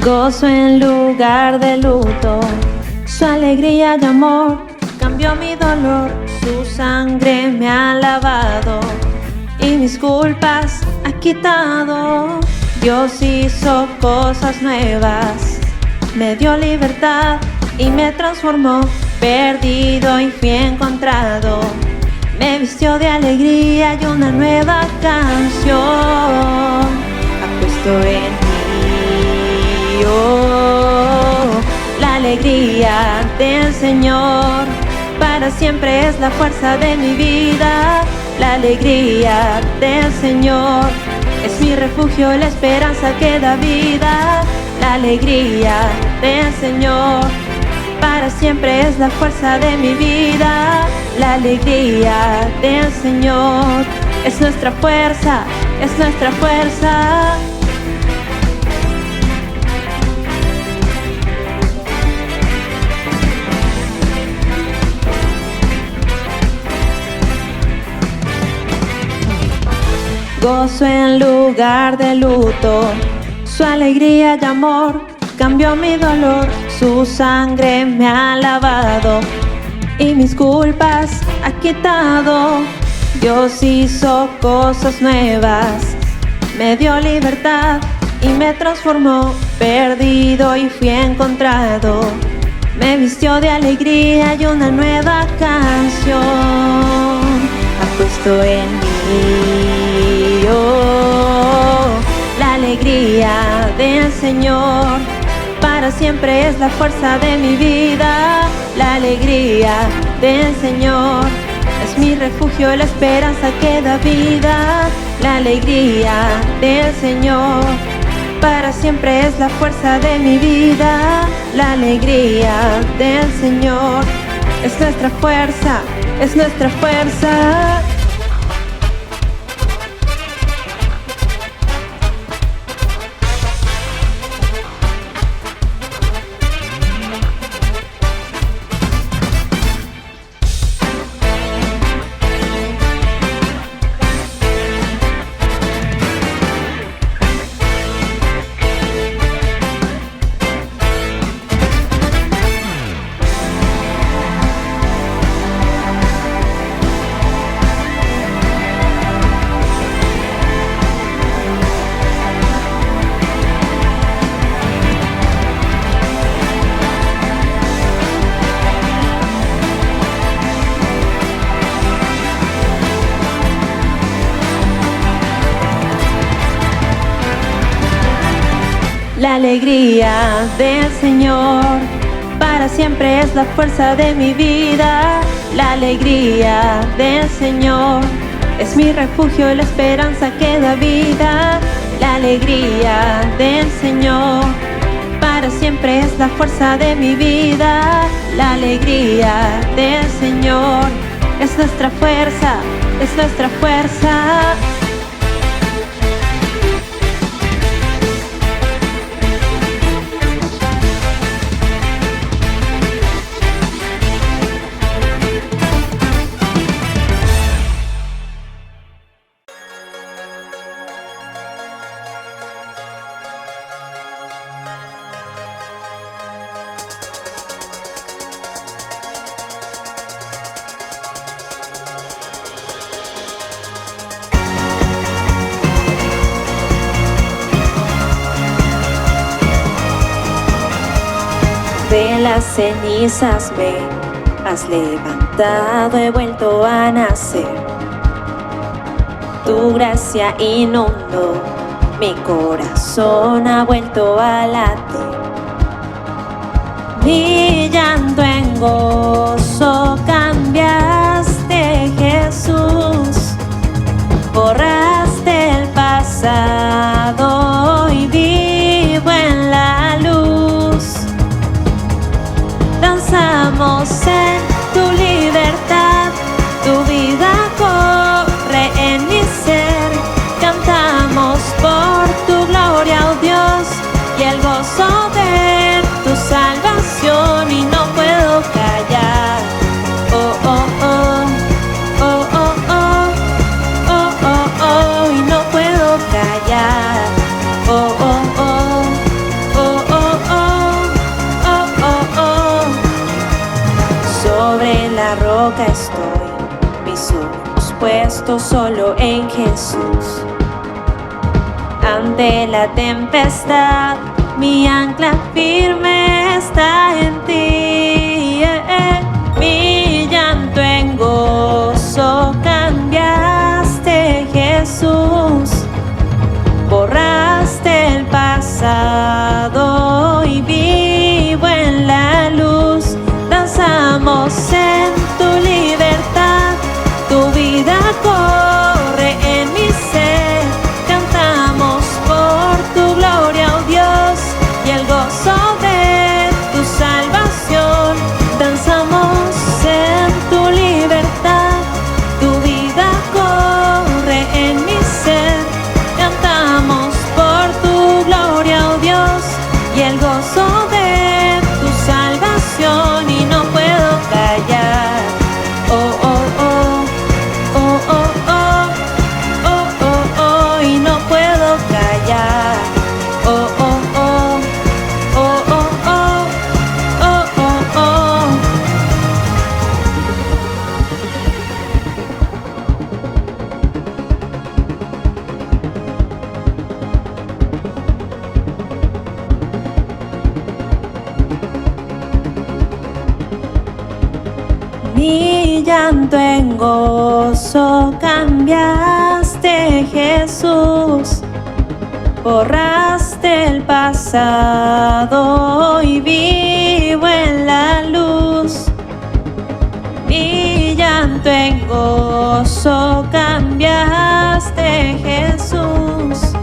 Gozo en lugar de luto, su alegría y amor cambió mi dolor, su sangre me ha lavado y mis culpas ha quitado. Dios hizo cosas nuevas, me dio libertad y me transformó. Perdido y fui encontrado, me vistió de alegría y una nueva canción ha puesto en mí. Oh, la alegría del Señor para siempre es la fuerza de mi vida. La alegría del Señor es mi refugio, la esperanza que da vida. La alegría del Señor para siempre es la fuerza de mi vida. La alegría del Señor es nuestra fuerza, es nuestra fuerza. Gozo en lugar de luto, su alegría y amor cambió mi dolor, su sangre me ha lavado y mis culpas ha quitado. Dios hizo cosas nuevas, me dio libertad y me transformó. Perdido y fui encontrado, me vistió de alegría y una nueva canción ha puesto en mí. Oh, la alegría del Señor para siempre es la fuerza de mi vida. La alegría del Señor es mi refugio, la esperanza que da vida. La alegría del Señor para siempre es la fuerza de mi vida. La alegría del Señor es nuestra fuerza, es nuestra fuerza. La alegría del Señor para siempre es la fuerza de mi vida. La alegría del Señor es mi refugio, la esperanza que da vida. La alegría del Señor para siempre es la fuerza de mi vida. La alegría del Señor es nuestra fuerza, es nuestra fuerza. De las cenizas me has levantado, he vuelto a nacer. Tu gracia inundó mi corazón, ha vuelto a latir. Mi llanto en gozo cambiaste, Jesús. Borraste el pasado y vivo en la luz. Danzamos en tu libertad, tu vida corre en mi ser. Cantamos por tu gloria, oh Dios, y el gozo de tu salvación, y no puedo callar. Oh, oh, oh, oh, oh, oh, oh, oh, oh, y no puedo callar. Oh, oh, oh, oh, oh, la roca estoy, mis ojos puestos solo en Jesús. Ante la tempestad, mi ancla firme está en ti. Mi llanto en gozo cambiaste, Jesús. Borraste el pasado y vivo en la luz. Danzamos en tu libertad, tu vida corre en mi ser. Cantamos por tu gloria, oh Dios, y el gozo de tu salvación. Danzamos en tu libertad, tu vida corre en mi ser. Cantamos por tu gloria, oh Dios, y el gozo de tu salvación. Y no puedo callar, oh, oh, oh, oh, oh, oh, oh, oh, oh, y no puedo callar, oh, oh, oh, oh, oh, oh, oh, oh, oh. Mi llanto en gozo cambiaste, Jesús. Borraste el pasado y vivo en la luz. Mi llanto en gozo cambiaste, Jesús.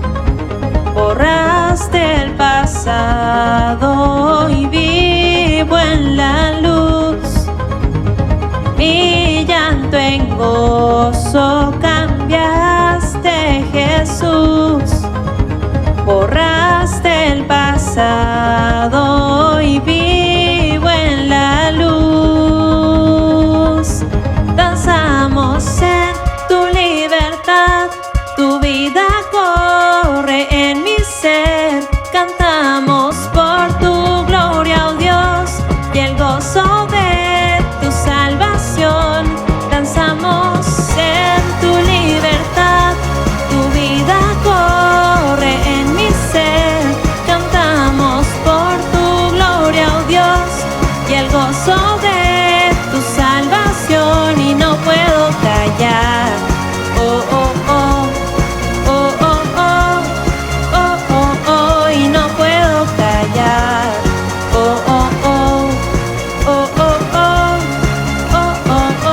Borraste el pasado y vivo en la luz. Mi llanto en gozo cambiaste, Jesús. Borraste el pasado y vivo en la luz. Danzamos en tu libertad, tu vida corre en mi ser. Cantamos por tu gloria, oh Dios, y el gozo de tu salvación. Danzamos en tu libertad, tu vida corre en mi ser. Cantamos por tu gloria, oh Dios, y el gozo de tu salvación. Y no puedo callar, oh, oh, oh, oh, oh, oh, oh, oh, oh, y no puedo callar, oh, oh, oh, oh, oh, oh, oh, oh, oh.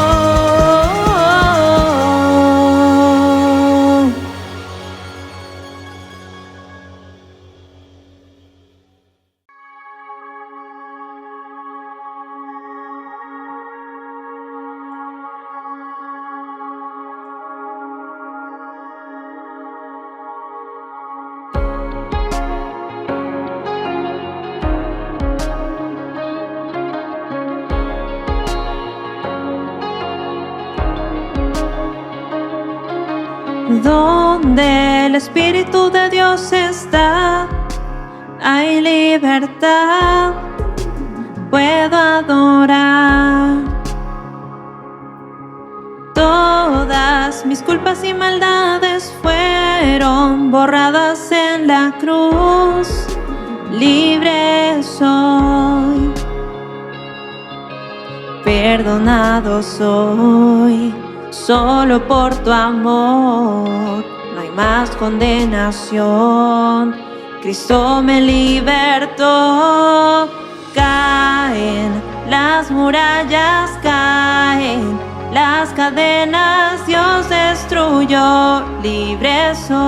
Donde el Espíritu de Dios está, hay libertad, puedo adorar. Todas mis culpas y maldades fueron borradas en la cruz. Libre soy, perdonado soy. Solo por tu amor no hay más condenación. Cristo me libertó. Caen las murallas, caen las cadenas, Dios destruyó. Libre soy,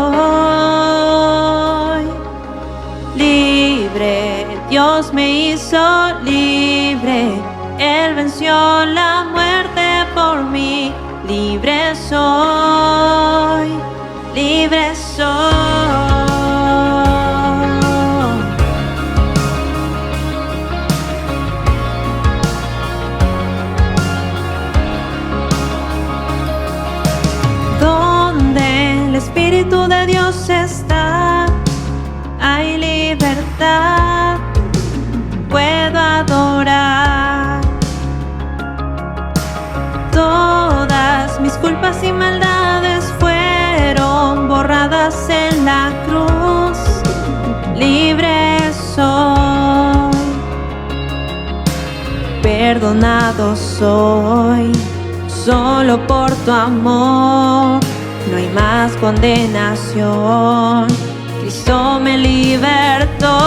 libre, Dios me hizo libre. Él venció la muerte por mí. Libre soy, libre soy. Donde el Espíritu de Dios está, hay libertad, puedo adorar. pecados y maldades fueron borradas en la cruz. Libre soy, perdonado soy, solo por tu amor. No hay más condenación. Cristo me libertó.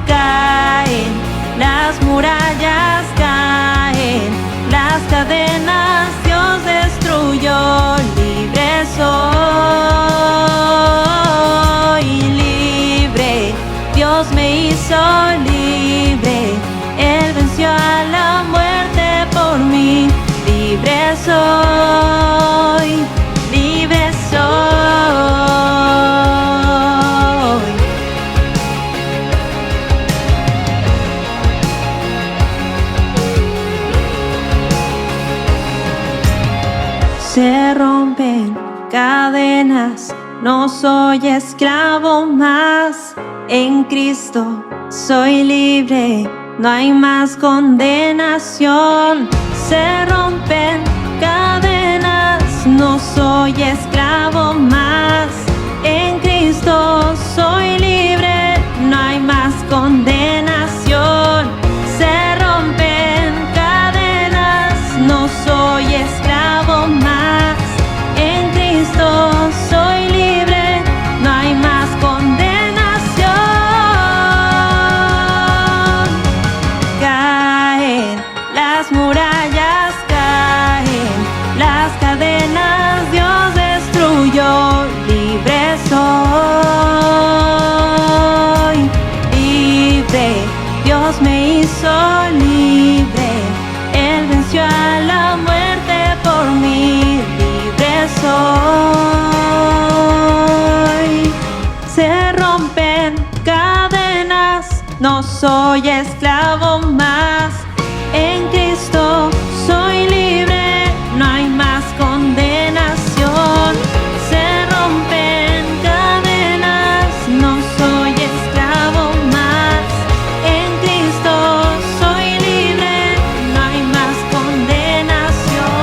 Caen las murallas, caen las cadenas, Dios destruyó. Libre soy, libre, Dios me hizo libre. Él venció a la muerte por mí. Libre soy, libre soy. Se rompen cadenas, no soy esclavo más. En Cristo soy libre, no hay más condenación. Se rompen cadenas, no soy esclavo más. En Cristo soy libre, no hay más condenación. Se rompen cadenas, no soy esclavo más. En Cristo soy libre, no hay más condenación. Caen las murallas, caen las cadenas, Dios destruyó. Libre soy, libre, Dios me hizo libre. Él venció a la muerte por mí. Libre soy. Se rompen cadenas, no soy esclavo más. En Cristo soy libre, no hay más condenación. Se rompen cadenas, no soy esclavo más. En Cristo soy libre, no hay más condenación.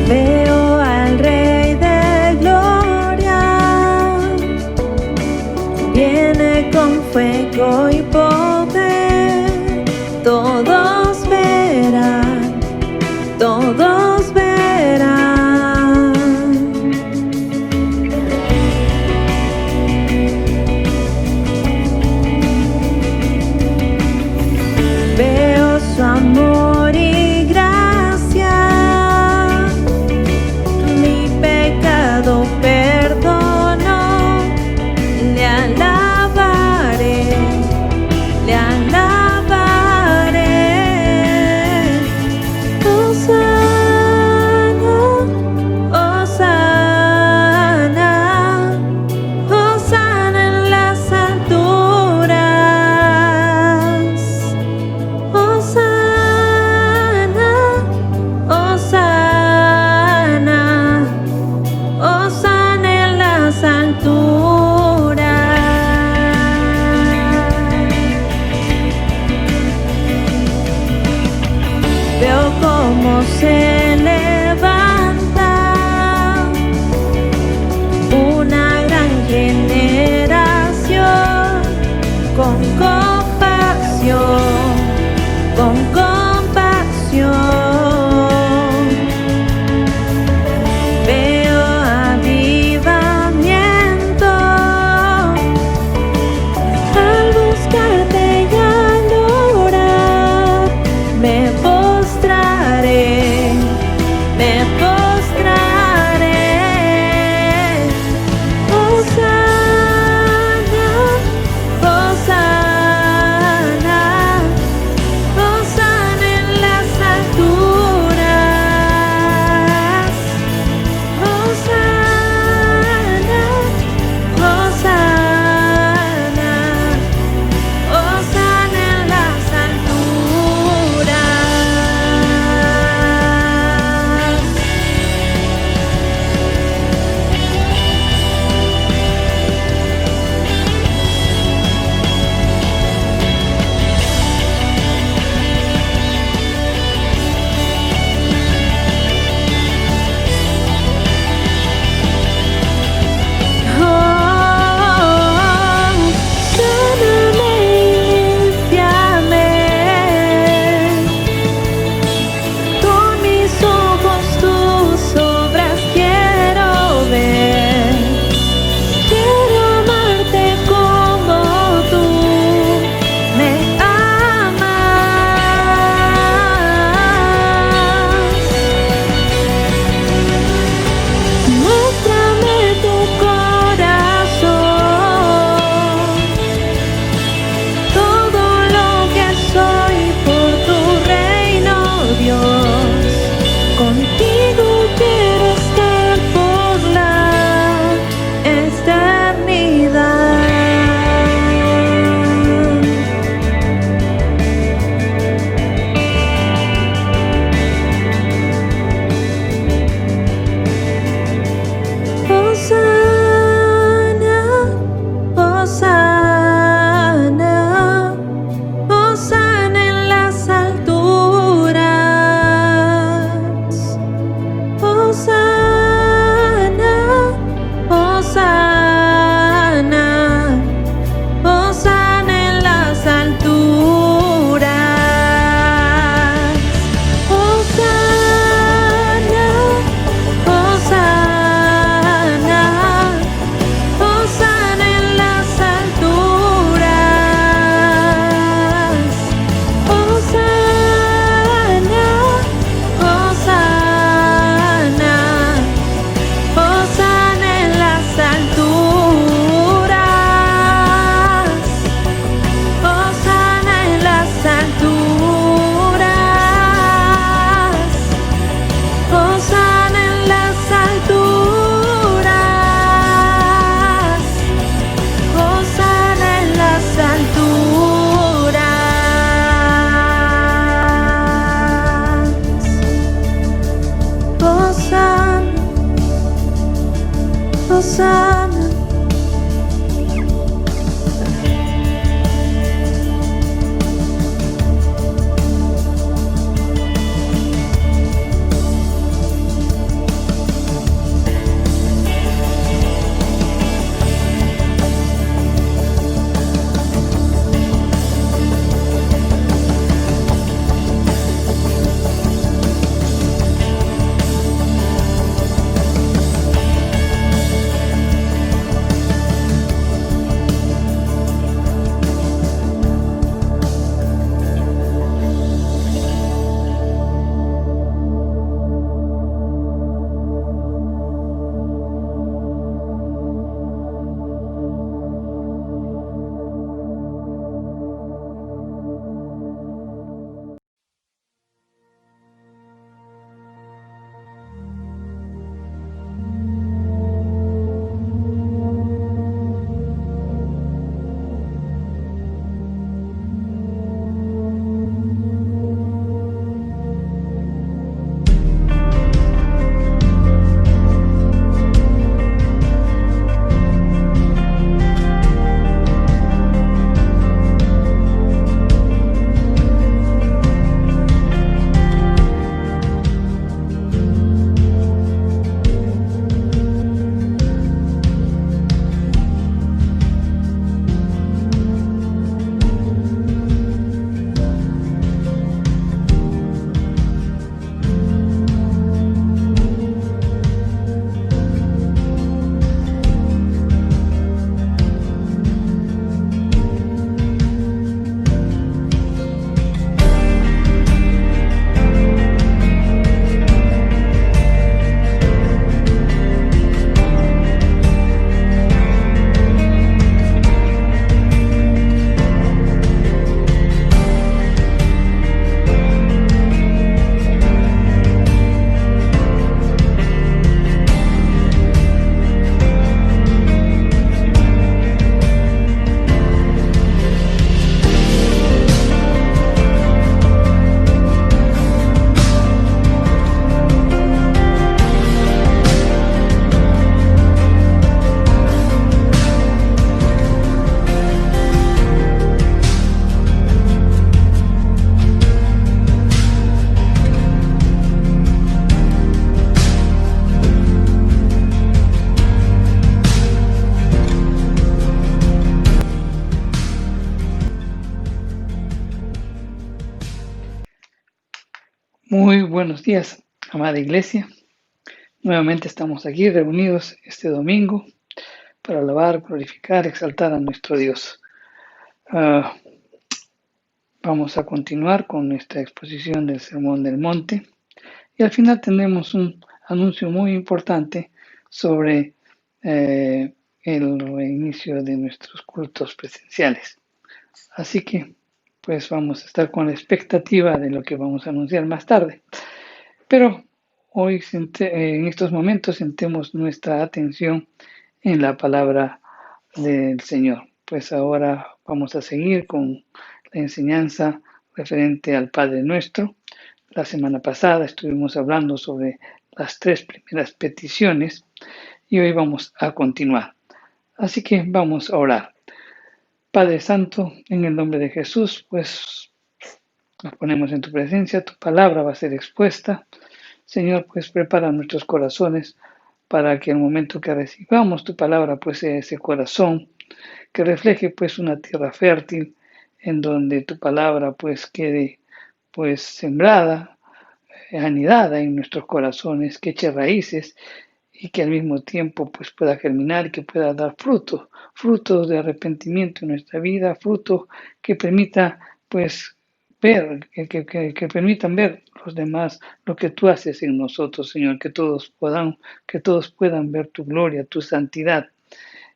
Veo al Rey de Gloria, viene con fuego y poder. Todos verán, todos verán. Veo su amor y gracia, mi pecado perdono, le alabaré Buenos días, amada iglesia. Nuevamente estamos aquí reunidos este domingo para alabar, glorificar, exaltar a nuestro Dios. Vamos a continuar con nuestra exposición del Sermón del Monte y al final tendremos un anuncio muy importante sobre el reinicio de nuestros cultos presenciales. Así que pues vamos a estar con la expectativa de lo que vamos a anunciar más tarde. Pero hoy, en estos momentos, centremos nuestra atención en la palabra del Señor. Pues ahora vamos a seguir con la enseñanza referente al Padre Nuestro. La semana pasada estuvimos hablando sobre las 3 primeras peticiones y hoy vamos a continuar. Así que vamos a orar. Padre Santo, en el nombre de Jesús, pues nos ponemos en tu presencia, tu palabra va a ser expuesta. Señor, pues prepara nuestros corazones para que al momento que recibamos tu palabra, pues sea ese corazón que refleje pues una tierra fértil en donde tu palabra pues quede pues sembrada, anidada en nuestros corazones, que eche raíces y que al mismo tiempo pues pueda germinar y que pueda dar frutos de arrepentimiento en nuestra vida, frutos que permita pues ver, que permitan ver los demás lo que tú haces en nosotros, Señor, que todos puedan ver tu gloria, tu santidad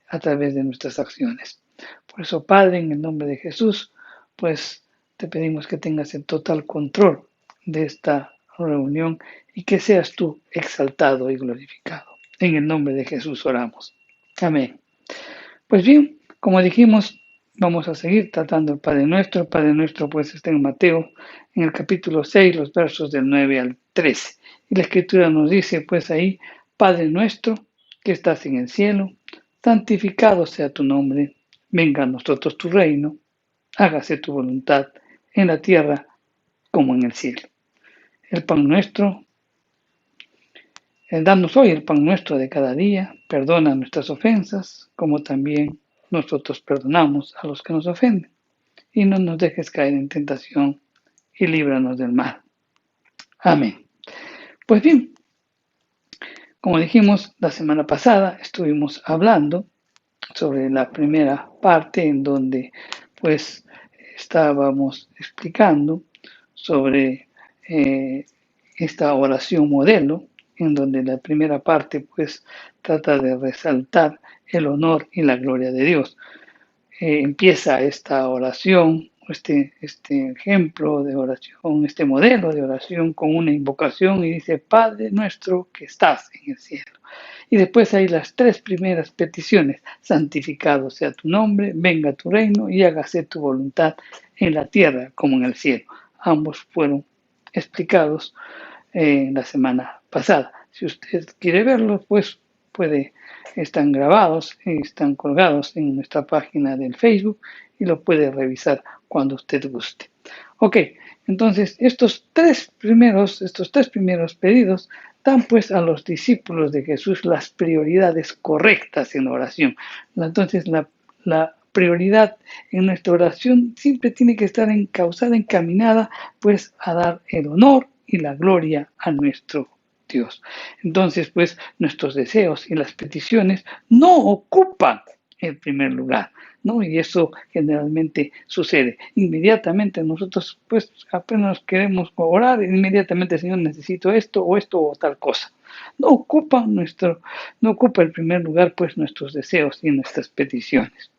a través de nuestras acciones. Por eso, Padre, en el nombre de Jesús, pues te pedimos que tengas el total control de esta reunión y que seas tú exaltado y glorificado. En el nombre de Jesús oramos. Amén. Pues bien, como dijimos, vamos a seguir tratando el Padre Nuestro. El Padre Nuestro pues está en Mateo, en el capítulo 6, los versos del 9 al 13. Y la Escritura nos dice pues ahí, Padre Nuestro, que estás en el cielo, santificado sea tu nombre, venga a nosotros tu reino, hágase tu voluntad en la tierra como en el cielo. El pan nuestro, danos hoy el pan nuestro de cada día, perdona nuestras ofensas, como también nosotros perdonamos a los que nos ofenden. Y no nos dejes caer en tentación y líbranos del mal. Amén. Pues bien, como dijimos la semana pasada, estuvimos hablando sobre la primera parte en donde pues estábamos explicando sobre esta oración modelo, en donde la primera parte pues trata de resaltar el honor y la gloria de Dios. Empieza esta oración, este ejemplo de oración, este modelo de oración con una invocación y dice, Padre nuestro que estás en el cielo. Y después hay las 3 primeras peticiones, santificado sea tu nombre, venga tu reino y hágase tu voluntad en la tierra como en el cielo. Ambos fueron explicados la semana pasada. Si usted quiere verlos, pues están grabados y están colgados en nuestra página del Facebook y lo puede revisar cuando usted guste. Ok, entonces estos tres primeros pedidos dan pues a los discípulos de Jesús las prioridades correctas en la oración. Entonces la prioridad en nuestra oración siempre tiene que estar encaminada pues a dar el honor y la gloria a nuestro Dios. Entonces, pues, nuestros deseos y las peticiones no ocupan el primer lugar, ¿no? Y eso generalmente sucede. Inmediatamente nosotros, pues, apenas queremos orar, inmediatamente, Señor, necesito esto o tal cosa. No ocupa el primer lugar, pues, nuestros deseos y nuestras peticiones.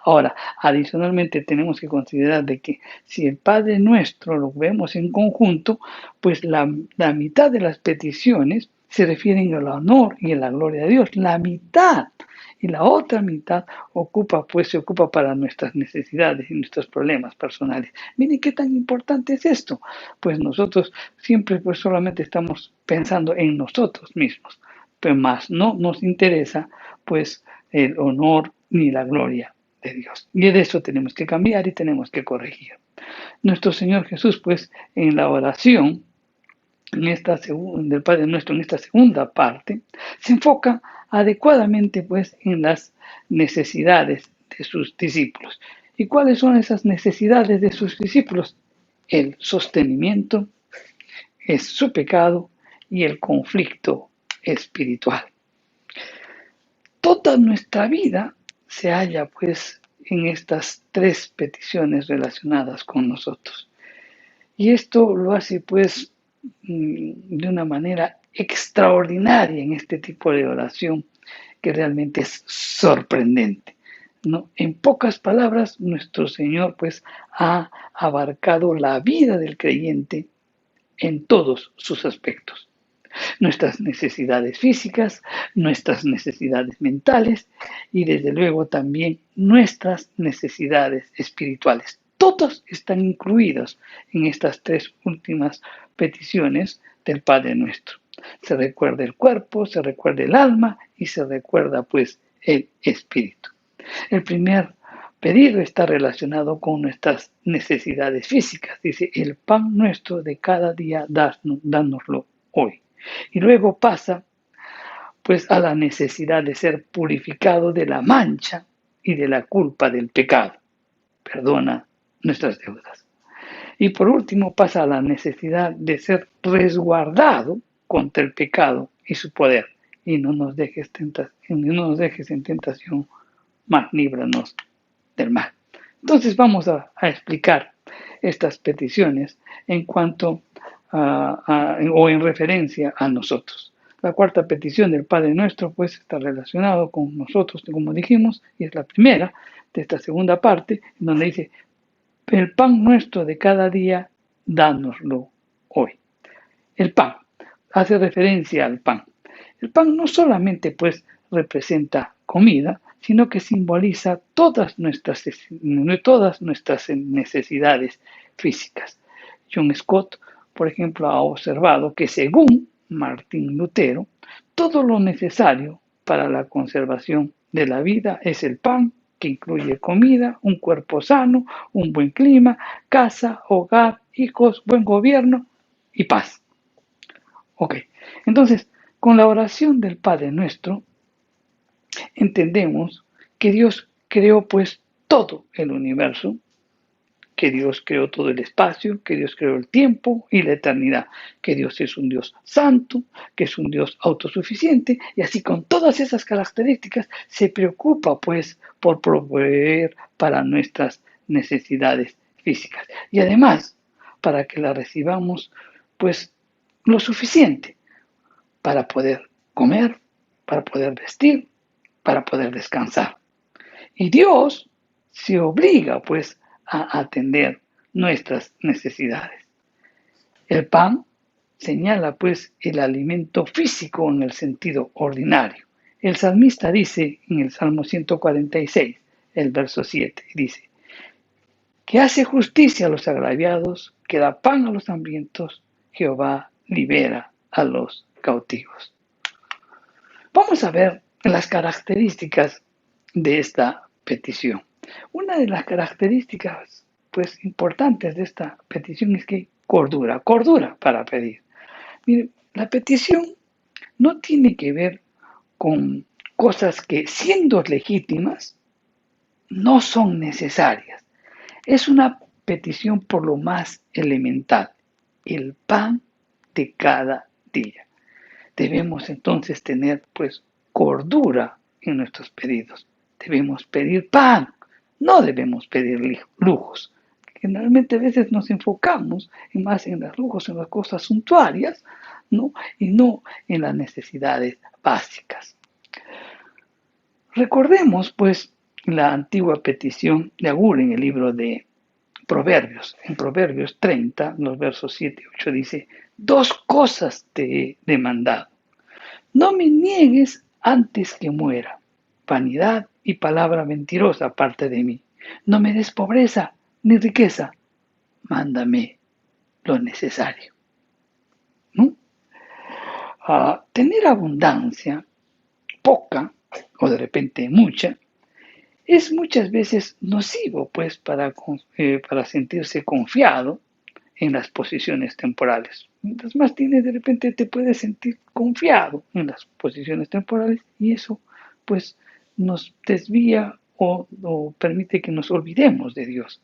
Ahora, adicionalmente tenemos que considerar de que si el Padre Nuestro lo vemos en conjunto, pues la mitad de las peticiones se refieren al honor y a la gloria de Dios. La mitad y la otra mitad se ocupa para nuestras necesidades y nuestros problemas personales. Miren qué tan importante es esto. Pues nosotros siempre pues solamente estamos pensando en nosotros mismos, pero más no nos interesa pues el honor ni la gloria de Dios. Y de eso tenemos que cambiar y tenemos que corregir. Nuestro Señor Jesús, pues, en la oración del Padre Nuestro, en esta segunda parte, se enfoca adecuadamente, pues, en las necesidades de sus discípulos. ¿Y cuáles son esas necesidades de sus discípulos? El sostenimiento, es su pecado y el conflicto espiritual. Toda nuestra vida se halla pues en estas tres peticiones relacionadas con nosotros. Y esto lo hace pues de una manera extraordinaria en este tipo de oración que realmente es sorprendente, ¿no? En pocas palabras, nuestro Señor pues ha abarcado la vida del creyente en todos sus aspectos. Nuestras necesidades físicas, nuestras necesidades mentales y desde luego también nuestras necesidades espirituales. Todas están incluidas en estas tres últimas peticiones del Padre Nuestro. Se recuerda el cuerpo, se recuerda el alma y se recuerda pues el espíritu. El primer pedido está relacionado con nuestras necesidades físicas. Dice, el pan nuestro de cada día, dánoslo hoy. Y luego pasa pues a la necesidad de ser purificado de la mancha y de la culpa del pecado. Perdona nuestras deudas. Y por último pasa a la necesidad de ser resguardado contra el pecado y su poder. Y no nos dejes en tentación, mas líbranos del mal. Entonces vamos a explicar estas peticiones en cuanto o en referencia a nosotros. La cuarta petición del Padre Nuestro pues está relacionado con nosotros, como dijimos, y es la primera de esta segunda parte, en donde dice, el pan nuestro de cada día, dánoslo hoy. El pan hace referencia al pan. El pan no solamente pues representa comida, sino que simboliza todas nuestras necesidades físicas. John Scott, por ejemplo, ha observado que según Martín Lutero, todo lo necesario para la conservación de la vida es el pan, que incluye comida, un cuerpo sano, un buen clima, casa, hogar, hijos, buen gobierno y paz. Ok, entonces, con la oración del Padre Nuestro, entendemos que Dios creó pues todo el universo, que Dios creó todo el espacio, que Dios creó el tiempo y la eternidad, que Dios es un Dios santo, que es un Dios autosuficiente, y así con todas esas características se preocupa pues por proveer para nuestras necesidades físicas. Y además, para que la recibamos pues lo suficiente para poder comer, para poder vestir, para poder descansar. Y Dios se obliga pues a atender nuestras necesidades. El pan señala pues el alimento físico en el sentido ordinario. El salmista dice en el Salmo 146, el verso 7, dice, que hace justicia a los agraviados, que da pan a los hambrientos, Jehová libera a los cautivos. Vamos a ver las características de esta petición. Una de las características pues importantes de esta petición es que cordura para pedir. Mire, la petición no tiene que ver con cosas que siendo legítimas no son necesarias. Es una petición por lo más elemental, el pan de cada día. Debemos entonces tener pues cordura en nuestros pedidos. Debemos pedir pan, no debemos pedir lujos. Generalmente a veces nos enfocamos más en los lujos, en las cosas suntuarias, ¿no? Y no en las necesidades básicas. Recordemos pues la antigua petición de Agur en el libro de Proverbios. En Proverbios 30, los versos 7 y 8 dice, 2 cosas te he demandado. No me niegues antes que muera. Vanidad y palabra mentirosa aparte de mí. No me des pobreza ni riqueza. Mándame lo necesario. ¿No? Tener abundancia, poca o de repente mucha, es muchas veces nocivo pues para sentirse confiado en las posiciones temporales. Mientras más tienes, de repente te puedes sentir confiado en las posiciones temporales y eso pues nos desvía o permite que nos olvidemos de Dios.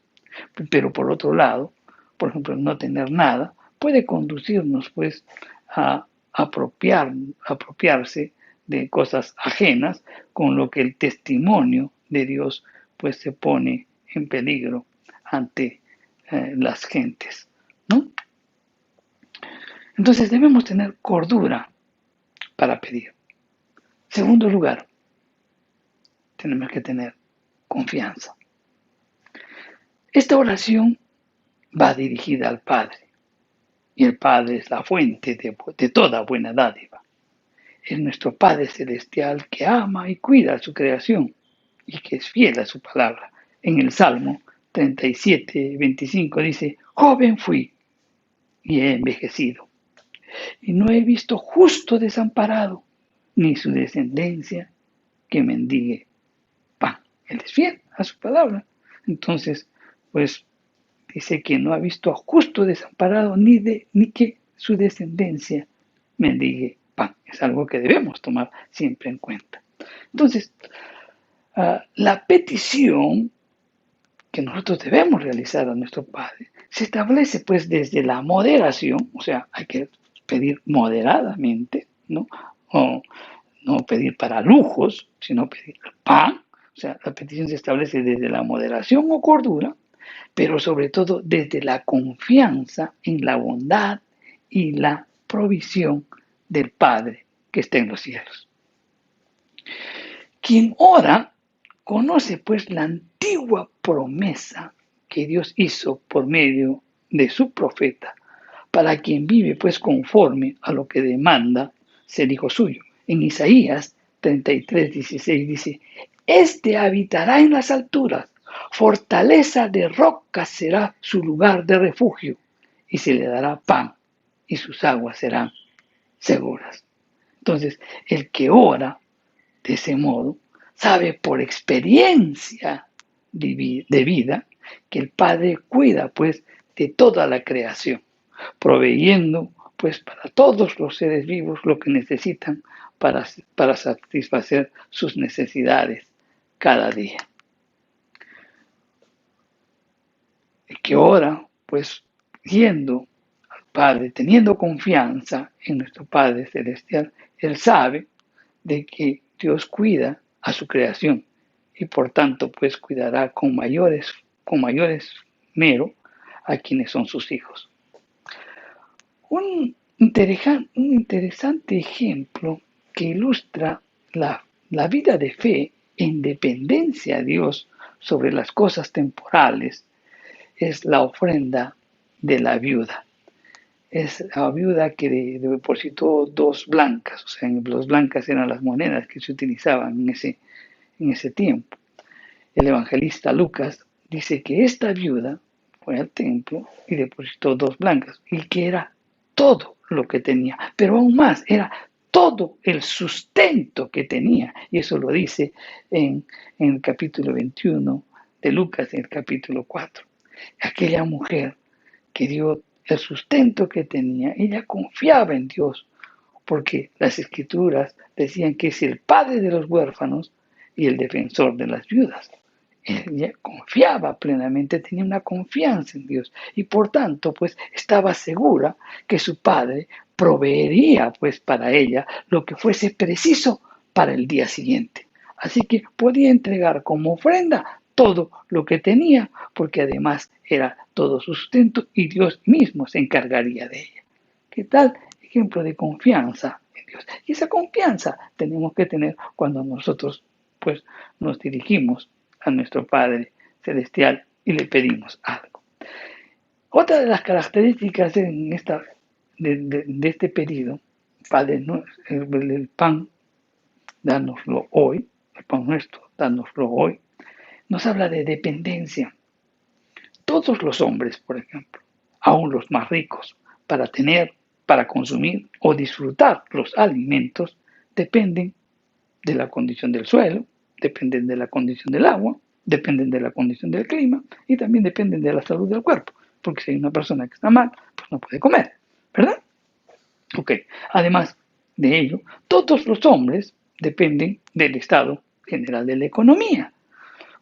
Pero por otro lado, por ejemplo, no tener nada puede conducirnos pues a apropiarse de cosas ajenas, con lo que el testimonio de Dios pues se pone en peligro ante las gentes, ¿no? Entonces debemos tener cordura para pedir. Segundo lugar, tenemos que tener confianza. Esta oración va dirigida al Padre, y el Padre es la fuente de toda buena dádiva. Es nuestro Padre Celestial que ama y cuida a su creación y que es fiel a su palabra. En el Salmo 37:25 dice: joven fui y he envejecido, y no he visto justo desamparado, ni su descendencia que mendigue pan. Él es fiel a su palabra. Entonces, pues dice que no ha visto a justo desamparado, ni que su descendencia mendigue pan. Es algo que debemos tomar siempre en cuenta. Entonces, la petición que nosotros debemos realizar a nuestro Padre se establece pues desde la moderación, o sea, hay que pedir moderadamente, ¿no? O no pedir para lujos, sino pedir pan. O sea, la petición se establece desde la moderación o cordura, pero sobre todo desde la confianza en la bondad y la provisión del Padre que está en los cielos. Quien ora conoce pues la antigua promesa que Dios hizo por medio de su profeta, para quien vive pues conforme a lo que demanda ser hijo suyo. En Isaías 33:16 dice: este habitará en las alturas, fortaleza de roca será su lugar de refugio, y se le dará pan, y sus aguas serán seguras. Entonces, el que ora de ese modo sabe por experiencia de vida que el Padre cuida pues de toda la creación, proveyendo pues para todos los seres vivos lo que necesitan para satisfacer sus necesidades cada día. El que ora pues yendo al Padre, teniendo confianza en nuestro Padre Celestial, él sabe de que Dios cuida a su creación y por tanto pues cuidará con mayores mero a quienes son sus hijos. Un interesante ejemplo que ilustra la vida de fe en dependencia a Dios sobre las cosas temporales es la ofrenda de la viuda. Es la viuda que depositó 2 blancas, o sea, 2 blancas eran las monedas que se utilizaban en ese tiempo. El evangelista Lucas dice que esta viuda fue al templo y depositó 2 blancas, y que era todo lo que tenía, pero aún más, era todo el sustento que tenía, y eso lo dice en el capítulo 21 de Lucas, en el capítulo 4. Aquella mujer que dio el sustento que tenía, ella confiaba en Dios, porque las escrituras decían que es el padre de los huérfanos y el defensor de las viudas. Ella confiaba plenamente, tenía una confianza en Dios y por tanto pues estaba segura que su padre proveería pues para ella lo que fuese preciso para el día siguiente. Así que podía entregar como ofrenda todo lo que tenía, porque además era todo sustento y Dios mismo se encargaría de ella. ¿Qué tal ejemplo de confianza en Dios? Y esa confianza tenemos que tener cuando nosotros pues nos dirigimos a nuestro Padre Celestial y le pedimos algo. Otra de las características de este pedido, Padre, el pan, dánoslo hoy, el pan nuestro, dánoslo hoy, nos habla de dependencia. Todos los hombres, por ejemplo, aún los más ricos, para tener, para consumir o disfrutar los alimentos, dependen de la condición del suelo, dependen de la condición del agua, dependen de la condición del clima y también dependen de la salud del cuerpo, porque si hay una persona que está mal, pues no puede comer, ¿verdad? Ok, además de ello, todos los hombres dependen del estado general de la economía.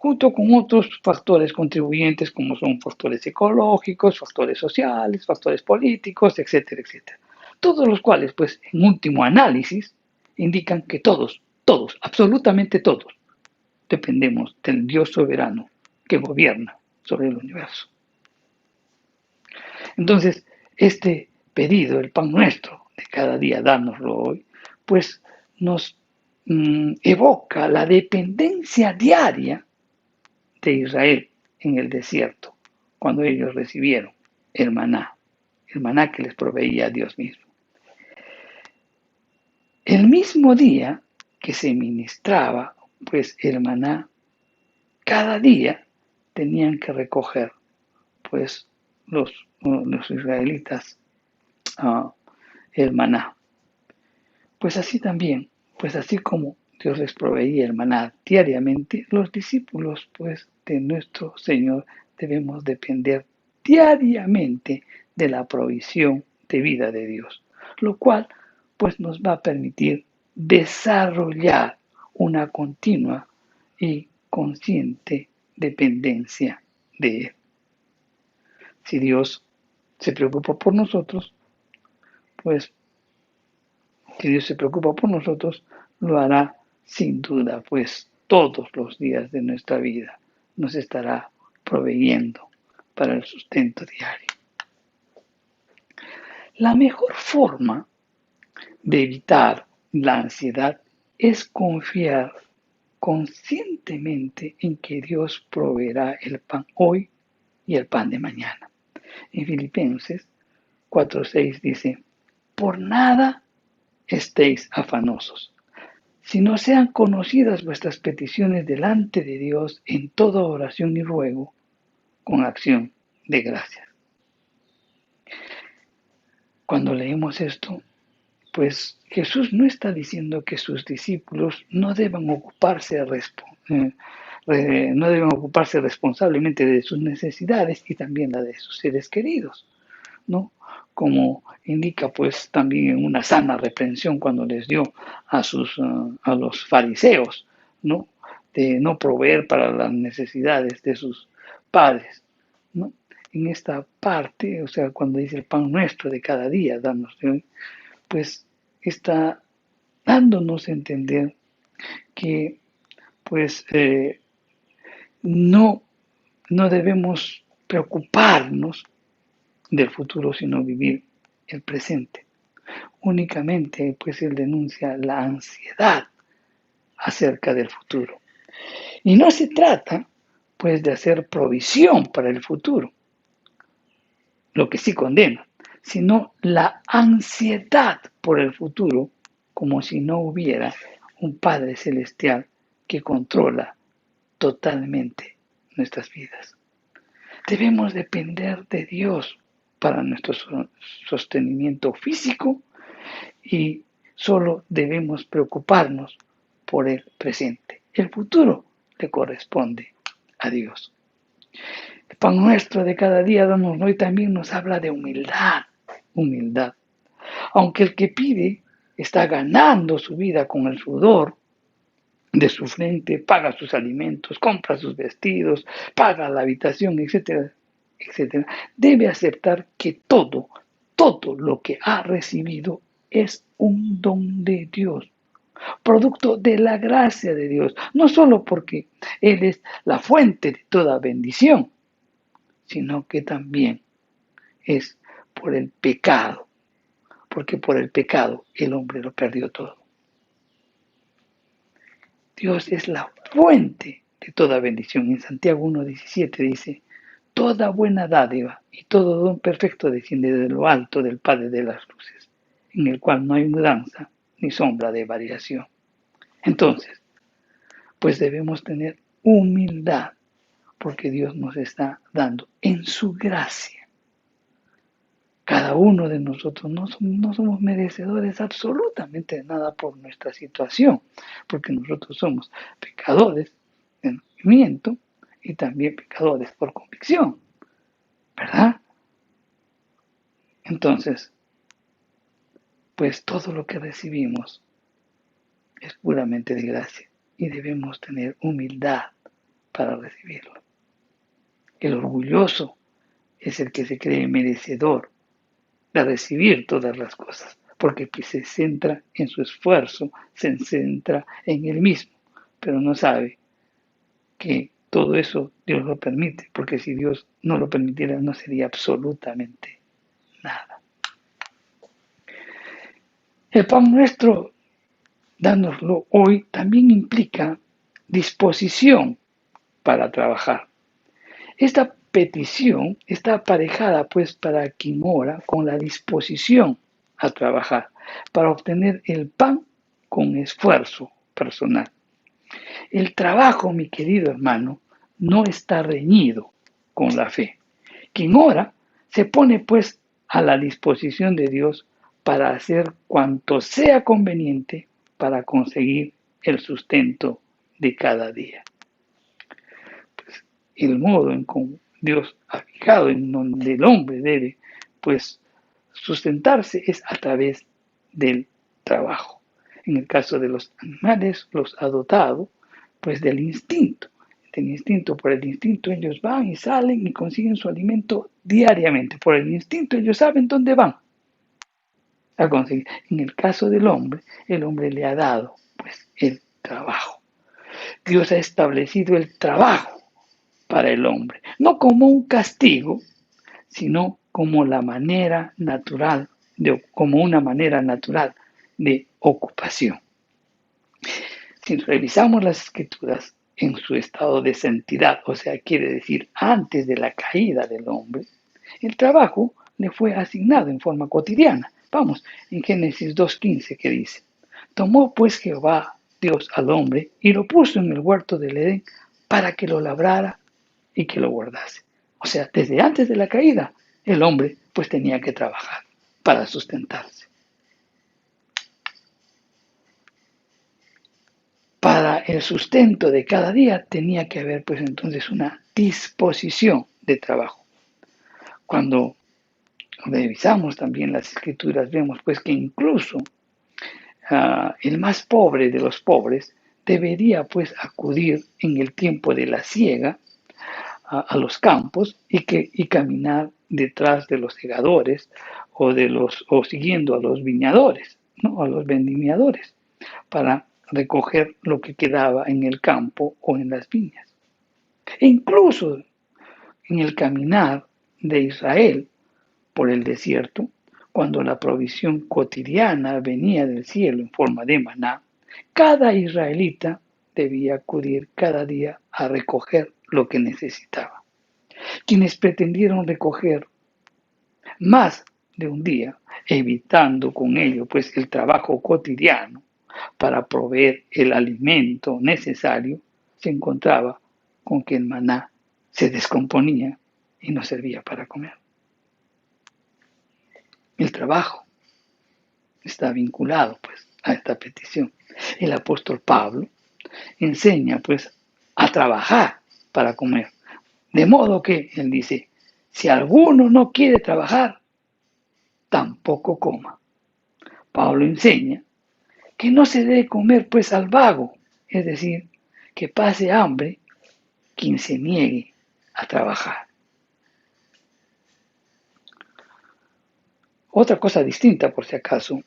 junto con otros factores contribuyentes como son factores ecológicos, factores sociales, factores políticos, etcétera, etcétera. Todos los cuales, pues, en último análisis, indican que todos, absolutamente todos, dependemos del Dios soberano que gobierna sobre el universo. Entonces, este pedido, el pan nuestro de cada día, dárnoslo hoy, pues nos evoca la dependencia diaria de Israel en el desierto, cuando ellos recibieron el maná que les proveía Dios mismo. El mismo día que se ministraba, pues el maná, cada día tenían que recoger, pues los israelitas, el maná. Pues así también, pues así como Dios les proveía el maná diariamente, los discípulos, pues, de nuestro Señor debemos depender diariamente de la provisión de vida de Dios, lo cual, pues, nos va a permitir desarrollar una continua y consciente dependencia de Él. Si Dios se preocupa por nosotros, pues que Dios se preocupa por nosotros, lo hará sin duda, pues todos los días de nuestra vida nos estará proveyendo para el sustento diario. La mejor forma de evitar la ansiedad es confiar conscientemente en que Dios proveerá el pan hoy y el pan de mañana. En Filipenses 4:6 dice, por nada estéis afanosos, si no sean conocidas vuestras peticiones delante de Dios en toda oración y ruego, con acción de gracias. Cuando leemos esto, pues Jesús no está diciendo que sus discípulos no deban ocuparse responsablemente de sus necesidades y también la de sus seres queridos, ¿no? Como indica pues también en una sana reprensión cuando les dio a los fariseos, ¿no? De no proveer para las necesidades de sus padres, ¿no? En esta parte, o sea, cuando dice el pan nuestro de cada día, danos de hoy, pues está dándonos a entender que pues no debemos preocuparnos del futuro, sino vivir el presente. Únicamente, pues él denuncia la ansiedad acerca del futuro. Y no se trata, pues, de hacer provisión para el futuro, lo que sí condena, sino la ansiedad por el futuro, como si no hubiera un Padre Celestial que controla totalmente nuestras vidas. Debemos depender de Dios para nuestro sostenimiento físico y solo debemos preocuparnos por el presente. El futuro le corresponde a Dios. El pan nuestro de cada día, danos hoy, también nos habla de humildad. Aunque el que pide está ganando su vida con el sudor de su frente, paga sus alimentos, compra sus vestidos, paga la habitación, etcétera, etcétera, debe aceptar que todo lo que ha recibido es un don de Dios, producto de la gracia de Dios, no solo porque Él es la fuente de toda bendición, sino que también es por el pecado, porque por el pecado el hombre lo perdió todo. Dios es la fuente de toda bendición. En Santiago 1:17 dice, toda buena dádiva y todo don perfecto desciende de lo alto del Padre de las luces, en el cual no hay mudanza ni sombra de variación. Entonces, pues debemos tener humildad, porque Dios nos está dando en su gracia. Cada uno de nosotros no somos merecedores absolutamente de nada por nuestra situación, porque nosotros somos pecadores de nacimiento y también pecadores por convicción, ¿verdad? Entonces, pues todo lo que recibimos es puramente de gracia y debemos tener humildad para recibirlo. El orgulloso es el que se cree merecedor de recibir todas las cosas, porque se centra en su esfuerzo, se centra en él mismo, pero no sabe que todo eso Dios lo permite, porque si Dios no lo permitiera no sería absolutamente nada. El pan nuestro, dándoslo hoy, también implica disposición para trabajar. Esta petición está aparejada pues para quien ora con la disposición a trabajar, para obtener el pan con esfuerzo personal. El trabajo, mi querido hermano, no está reñido con la fe. Quien ora se pone pues a la disposición de Dios para hacer cuanto sea conveniente para conseguir el sustento de cada día. Pues, el modo en que Dios ha fijado en donde el hombre debe pues sustentarse es a través del trabajo. En el caso de los animales, los ha dotado pues del instinto. Por el instinto ellos van y salen y consiguen su alimento diariamente. Por el instinto ellos saben dónde van a conseguir. En el caso del hombre, el hombre le ha dado pues el trabajo. Dios ha establecido el trabajo para el hombre, no como un castigo, sino como la manera natural como una manera natural de ocupación. Si revisamos las escrituras en su estado de santidad, o sea, quiere decir antes de la caída del hombre, el trabajo le fue asignado en forma cotidiana. Vamos, en Génesis 2:15 que dice, tomó pues Jehová Dios al hombre y lo puso en el huerto del Edén para que lo labrara y que lo guardase. O sea, desde antes de la caída, el hombre pues tenía que trabajar para sustentarse. Para el sustento de cada día tenía que haber pues entonces una disposición de trabajo. Cuando revisamos también las escrituras vemos pues que incluso el más pobre de los pobres debería pues acudir en el tiempo de la siega a los campos y caminar detrás de los segadores o siguiendo a los viñadores, ¿no? A los vendimiadores, para recoger lo que quedaba en el campo o en las viñas. E incluso en el caminar de Israel por el desierto, cuando la provisión cotidiana venía del cielo en forma de maná, cada israelita debía acudir cada día a recoger lo que necesitaba. Quienes pretendieron recoger más de un día, evitando con ello pues el trabajo cotidiano para proveer el alimento necesario, se encontraba con que el maná se descomponía y no servía para comer. El trabajo está vinculado pues a esta petición. El apóstol Pablo enseña pues a trabajar para comer. De modo que él dice, si alguno no quiere trabajar, tampoco coma. Pablo enseña que no se debe comer pues al vago, es decir, que pase hambre quien se niegue a trabajar. Otra cosa distinta, por si acaso,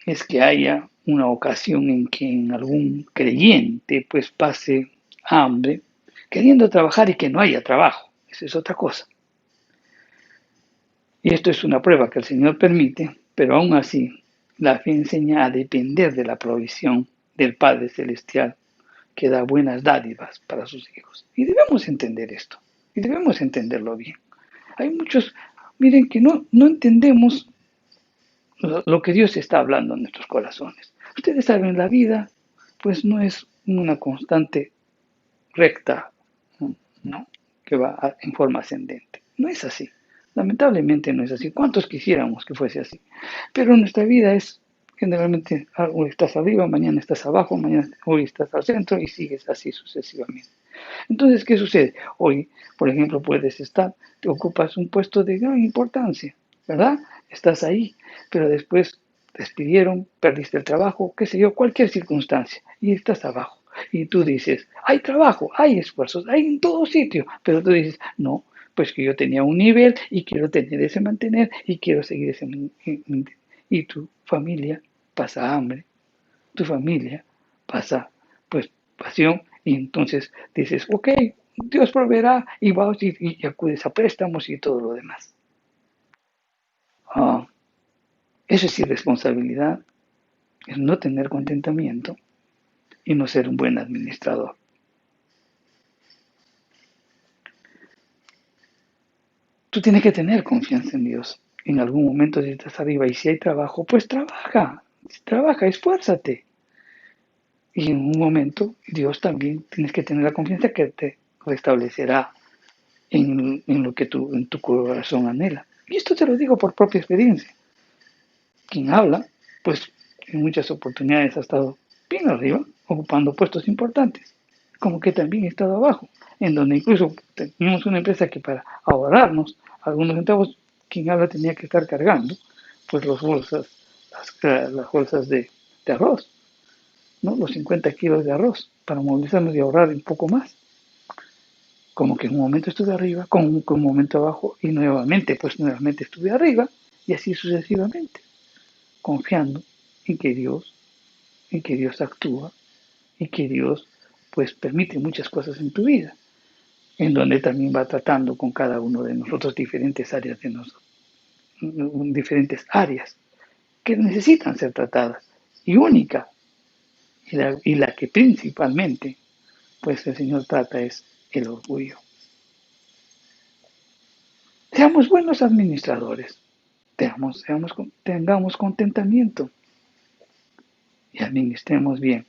es que haya una ocasión en que algún creyente pues pase hambre queriendo trabajar y que no haya trabajo. Esa es otra cosa. Y esto es una prueba que el Señor permite, pero aún así la fe enseña a depender de la provisión del Padre Celestial que da buenas dádivas para sus hijos. Y debemos entender esto, y debemos entenderlo bien. Hay muchos, miren, que no entendemos lo que Dios está hablando en nuestros corazones. Ustedes saben, la vida pues no es una constante recta, ¿no? Que va en forma ascendente. No es así. Lamentablemente no es así. ¿Cuántos quisiéramos que fuese así? Pero nuestra vida es generalmente, hoy estás arriba, mañana estás abajo, hoy estás al centro y sigues así sucesivamente. Entonces, ¿qué sucede? Hoy, por ejemplo, te ocupas un puesto de gran importancia, ¿verdad? Estás ahí, pero después te despidieron, perdiste el trabajo, qué sé yo, cualquier circunstancia, y estás abajo. Y tú dices, hay trabajo, hay esfuerzos, hay en todo sitio. Pero tú dices, no, pues que yo tenía un nivel y quiero tener ese mantener y quiero seguir ese mantener. Y tu familia pasa hambre, tu familia pasa pues pasión y entonces dices, ok, Dios proveerá y vas y acudes a préstamos y todo lo demás. Ah, eso es irresponsabilidad, es no tener contentamiento y no ser un buen administrador. Tú tienes que tener confianza en Dios. En algún momento si estás arriba y si hay trabajo, pues trabaja, esfuérzate. Y en un momento Dios también tienes que tener la confianza que te restablecerá en lo que en tu corazón anhela. Y esto te lo digo por propia experiencia. Quien habla, pues en muchas oportunidades ha estado bien arriba, ocupando puestos importantes, como que también he estado abajo, en donde incluso teníamos una empresa que para ahorrarnos algunos centavos, quien habla tenía que estar cargando, pues las bolsas de arroz, ¿no? Los 50 kilos de arroz, para movilizarnos y ahorrar un poco más. Como que en un momento estuve arriba, con un momento abajo, y nuevamente estuve arriba, y así sucesivamente, confiando en que Dios actúa y que Dios pues permite muchas cosas en tu vida, en donde también va tratando con cada uno de nosotros diferentes áreas que necesitan ser tratadas y única y la que principalmente pues el Señor trata es el orgullo. Seamos buenos administradores, tengamos contentamiento y administremos bien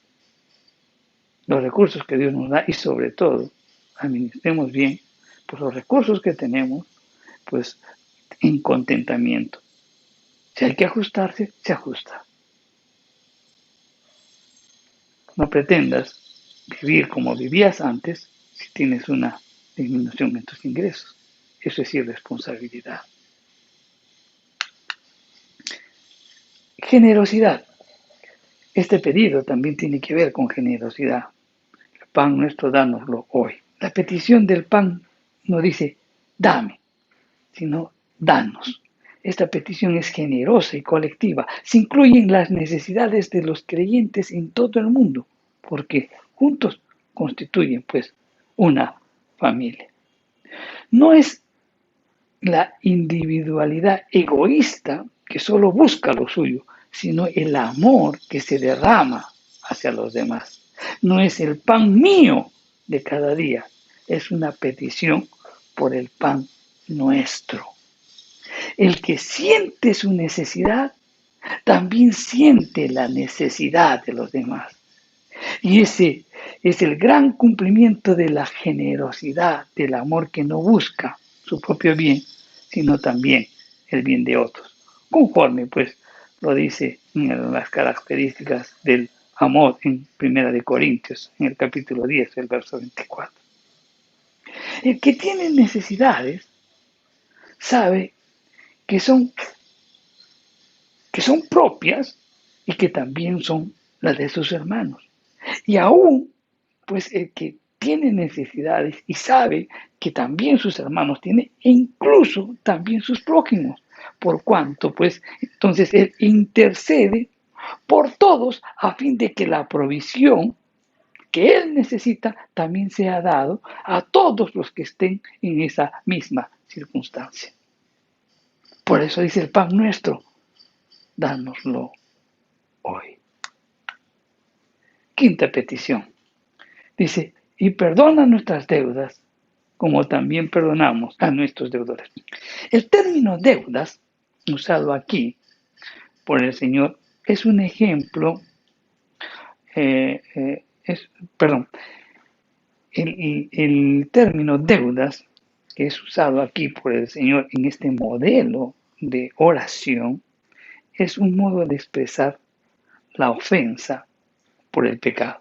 los recursos que Dios nos da y sobre todo administremos bien pues, los recursos que tenemos pues en contentamiento. Si hay que ajustarse, se ajusta. No pretendas vivir como vivías antes si tienes una disminución en tus ingresos. Eso es irresponsabilidad. Generosidad. Este pedido también tiene que ver con generosidad. El pan nuestro, dánoslo hoy. La petición del pan no dice, dame, sino danos. Esta petición es generosa y colectiva. Se incluyen las necesidades de los creyentes en todo el mundo, porque juntos constituyen pues una familia. No es la individualidad egoísta que solo busca lo suyo, sino el amor que se derrama hacia los demás. No es el pan mío de cada día, es una petición por el pan nuestro. El que siente su necesidad, también siente la necesidad de los demás. Y ese es el gran cumplimiento de la generosidad, del amor que no busca su propio bien, sino también el bien de otros. Conforme, pues, lo dice en las características del amor en Primera de Corintios, en el capítulo 10, el verso 24. El que tiene necesidades sabe que son propias y que también son las de sus hermanos. Y aún, pues el que tiene necesidades y sabe que también sus hermanos tienen, e incluso también sus prójimos, por cuanto, pues, entonces él intercede por todos a fin de que la provisión que él necesita también sea dado a todos los que estén en esa misma circunstancia. Por eso dice el pan nuestro, dánoslo hoy. Quinta petición. Dice, y perdona nuestras deudas, como también perdonamos a nuestros deudores. El término deudas, usado aquí por el Señor, es un ejemplo, el término deudas, que es usado aquí por el Señor en este modelo de oración, es un modo de expresar la ofensa por el pecado.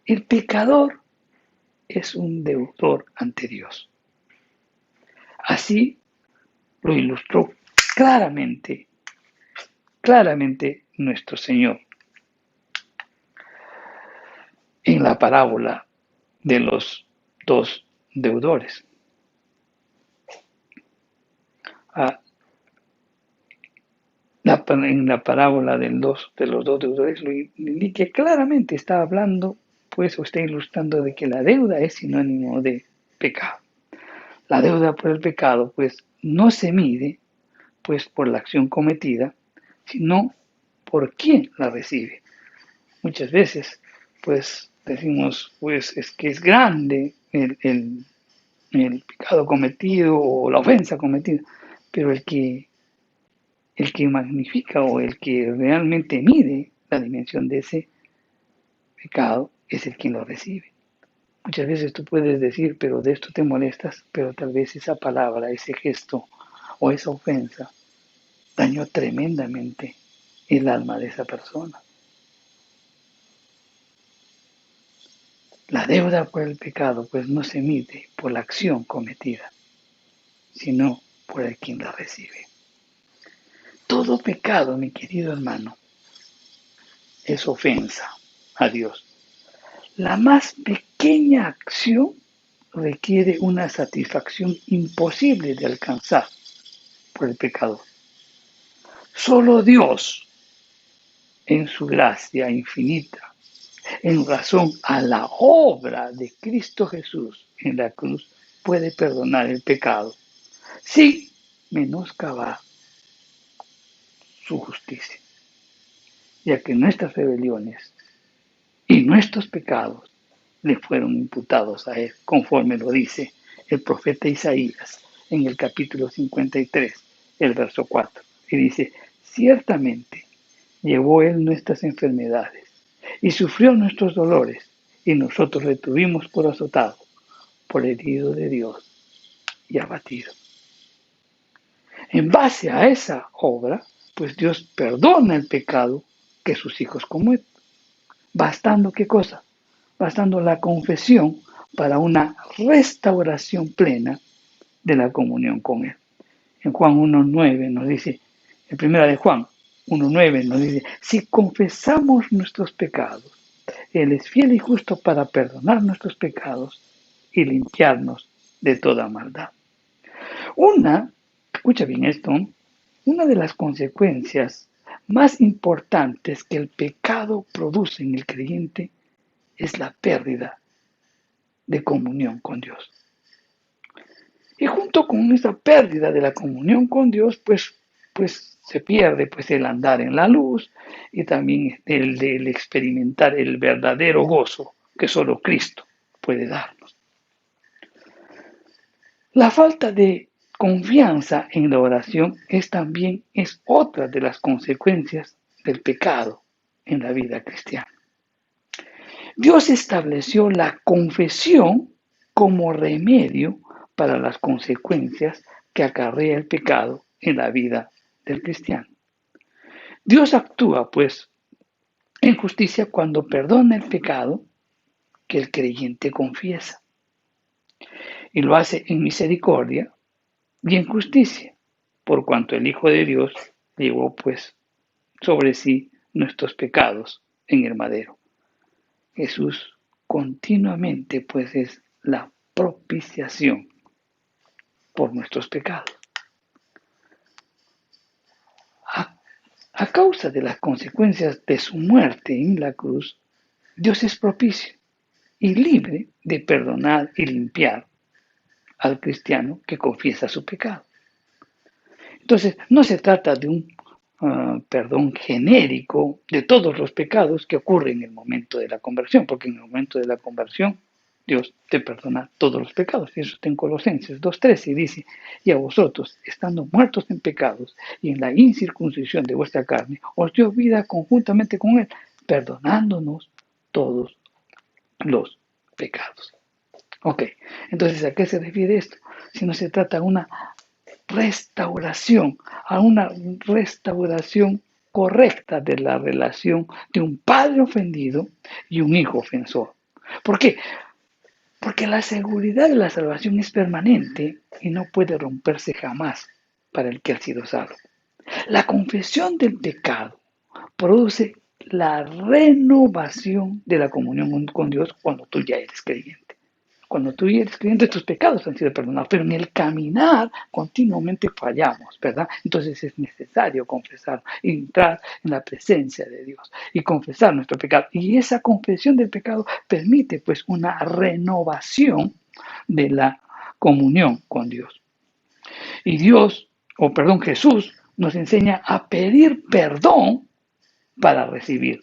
El pecador es un deudor ante Dios. Así lo ilustró claramente nuestro Señor. en la parábola de los dos deudores. En la parábola de los dos deudores lo indica claramente, está hablando, pues, o está ilustrando de que la deuda es sinónimo de pecado. La deuda por el pecado, pues, no se mide, pues, por la acción cometida, sino por quién la recibe. Muchas veces, pues, decimos, pues, es que es grande el pecado cometido o la ofensa cometida, pero el que magnifica o el que realmente mide la dimensión de ese pecado es el quien lo recibe. Muchas veces tú puedes decir, pero de esto te molestas, pero tal vez esa palabra, ese gesto o esa ofensa dañó tremendamente el alma de esa persona. La deuda por el pecado pues no se mide por la acción cometida, sino por el quien la recibe. Todo pecado, mi querido hermano, es ofensa a Dios. La más pequeña acción requiere una satisfacción imposible de alcanzar por el pecador. Solo Dios, en su gracia infinita, en razón a la obra de Cristo Jesús en la cruz, puede perdonar el pecado sin menoscabar su justicia, ya que nuestras rebeliones y nuestros pecados le fueron imputados a él, conforme lo dice el profeta Isaías en el capítulo 53, el verso 4, y dice, ciertamente llevó él nuestras enfermedades y sufrió nuestros dolores, y nosotros le tuvimos por azotado, por herido de Dios y abatido. En base a esa obra, pues Dios perdona el pecado que sus hijos cometen. Bastando, ¿qué cosa? Bastando la confesión para una restauración plena de la comunión con Él. En Juan 1.9 nos dice, en primera de Juan 1.9 nos dice, si confesamos nuestros pecados, Él es fiel y justo para perdonar nuestros pecados y limpiarnos de toda maldad. Escucha bien esto, una de las consecuencias más importantes que el pecado produce en el creyente es la pérdida de comunión con Dios. Y junto con esa pérdida de la comunión con Dios, pues se pierde pues el andar en la luz y también el experimentar el verdadero gozo que solo Cristo puede darnos. La falta de confianza en la oración es otra de las consecuencias del pecado en la vida cristiana. Dios estableció la confesión como remedio para las consecuencias que acarrea el pecado en la vida del cristiano. Dios actúa, pues, en justicia cuando perdona el pecado que el creyente confiesa. Y lo hace en misericordia y en justicia, por cuanto el Hijo de Dios llevó, pues, sobre sí nuestros pecados en el madero. Jesús continuamente, pues, es la propiciación por nuestros pecados. A causa de las consecuencias de su muerte en la cruz, Dios es propicio y libre de perdonar y limpiar al cristiano que confiesa su pecado. Entonces, no se trata de un perdón genérico de todos los pecados que ocurren en el momento de la conversión, porque en el momento de la conversión Dios te perdona todos los pecados. Eso está en Colosenses 2.13 y dice, y a vosotros, estando muertos en pecados y en la incircuncisión de vuestra carne, os dio vida conjuntamente con Él, perdonándonos todos los pecados. Ok, entonces, ¿a qué se refiere esto? Si no se trata de una restauración, a una restauración correcta de la relación de un padre ofendido y un hijo ofensor. ¿Por qué? Porque la seguridad de la salvación es permanente y no puede romperse jamás para el que ha sido salvo. La confesión del pecado produce la renovación de la comunión con Dios cuando tú ya eres creyente. Cuando tú eres creyente, tus pecados han sido perdonados, pero en el caminar continuamente fallamos, ¿verdad? Entonces es necesario confesar, entrar en la presencia de Dios y confesar nuestro pecado. Y esa confesión del pecado permite pues una renovación de la comunión con Dios. Y Jesús nos enseña a pedir perdón para recibir.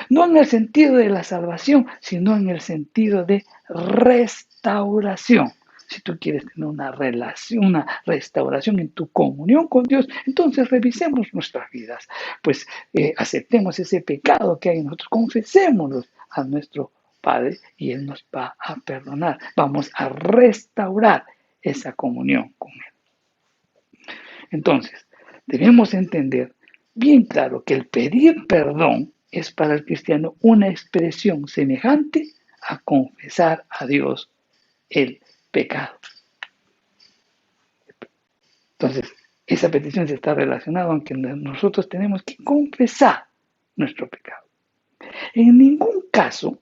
No en el sentido de la salvación, sino en el sentido de restauración. Si tú quieres tener una relación, una restauración en tu comunión con Dios, entonces revisemos nuestras vidas. Pues aceptemos ese pecado que hay en nosotros, confesémoslo a nuestro Padre y Él nos va a perdonar. Vamos a restaurar esa comunión con Él. Entonces, debemos entender bien claro que el pedir perdón es para el cristiano una expresión semejante a confesar a Dios el pecado. Entonces, esa petición se está relacionada con que nosotros tenemos que confesar nuestro pecado. En ningún caso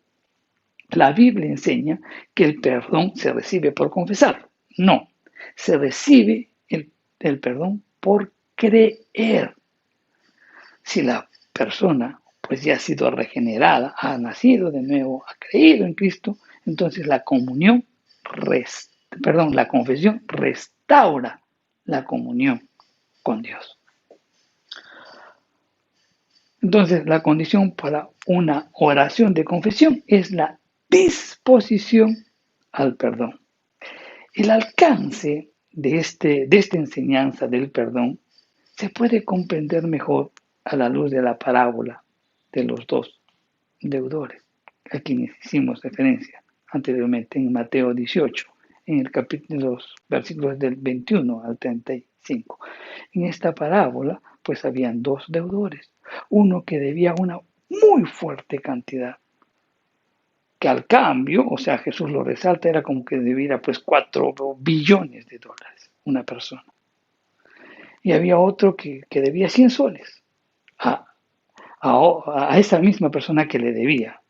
la Biblia enseña que el perdón se recibe por confesarlo. No, se recibe el perdón por creer. Si la persona pues ya ha sido regenerada, ha nacido de nuevo, ha creído en Cristo, entonces la confesión restaura la comunión con Dios. Entonces, la condición para una oración de confesión es la disposición al perdón. El alcance de esta enseñanza del perdón se puede comprender mejor a la luz de la parábola de los dos deudores, a quienes hicimos referencia anteriormente en Mateo 18, en el capítulo, los versículos del 21 al 35. En esta parábola, pues habían dos deudores, uno que debía una muy fuerte cantidad, que al cambio, o sea, Jesús lo resalta, era como que debiera pues 4 billones de dólares una persona. Y había otro que debía 100 soles a esa misma persona que le debía,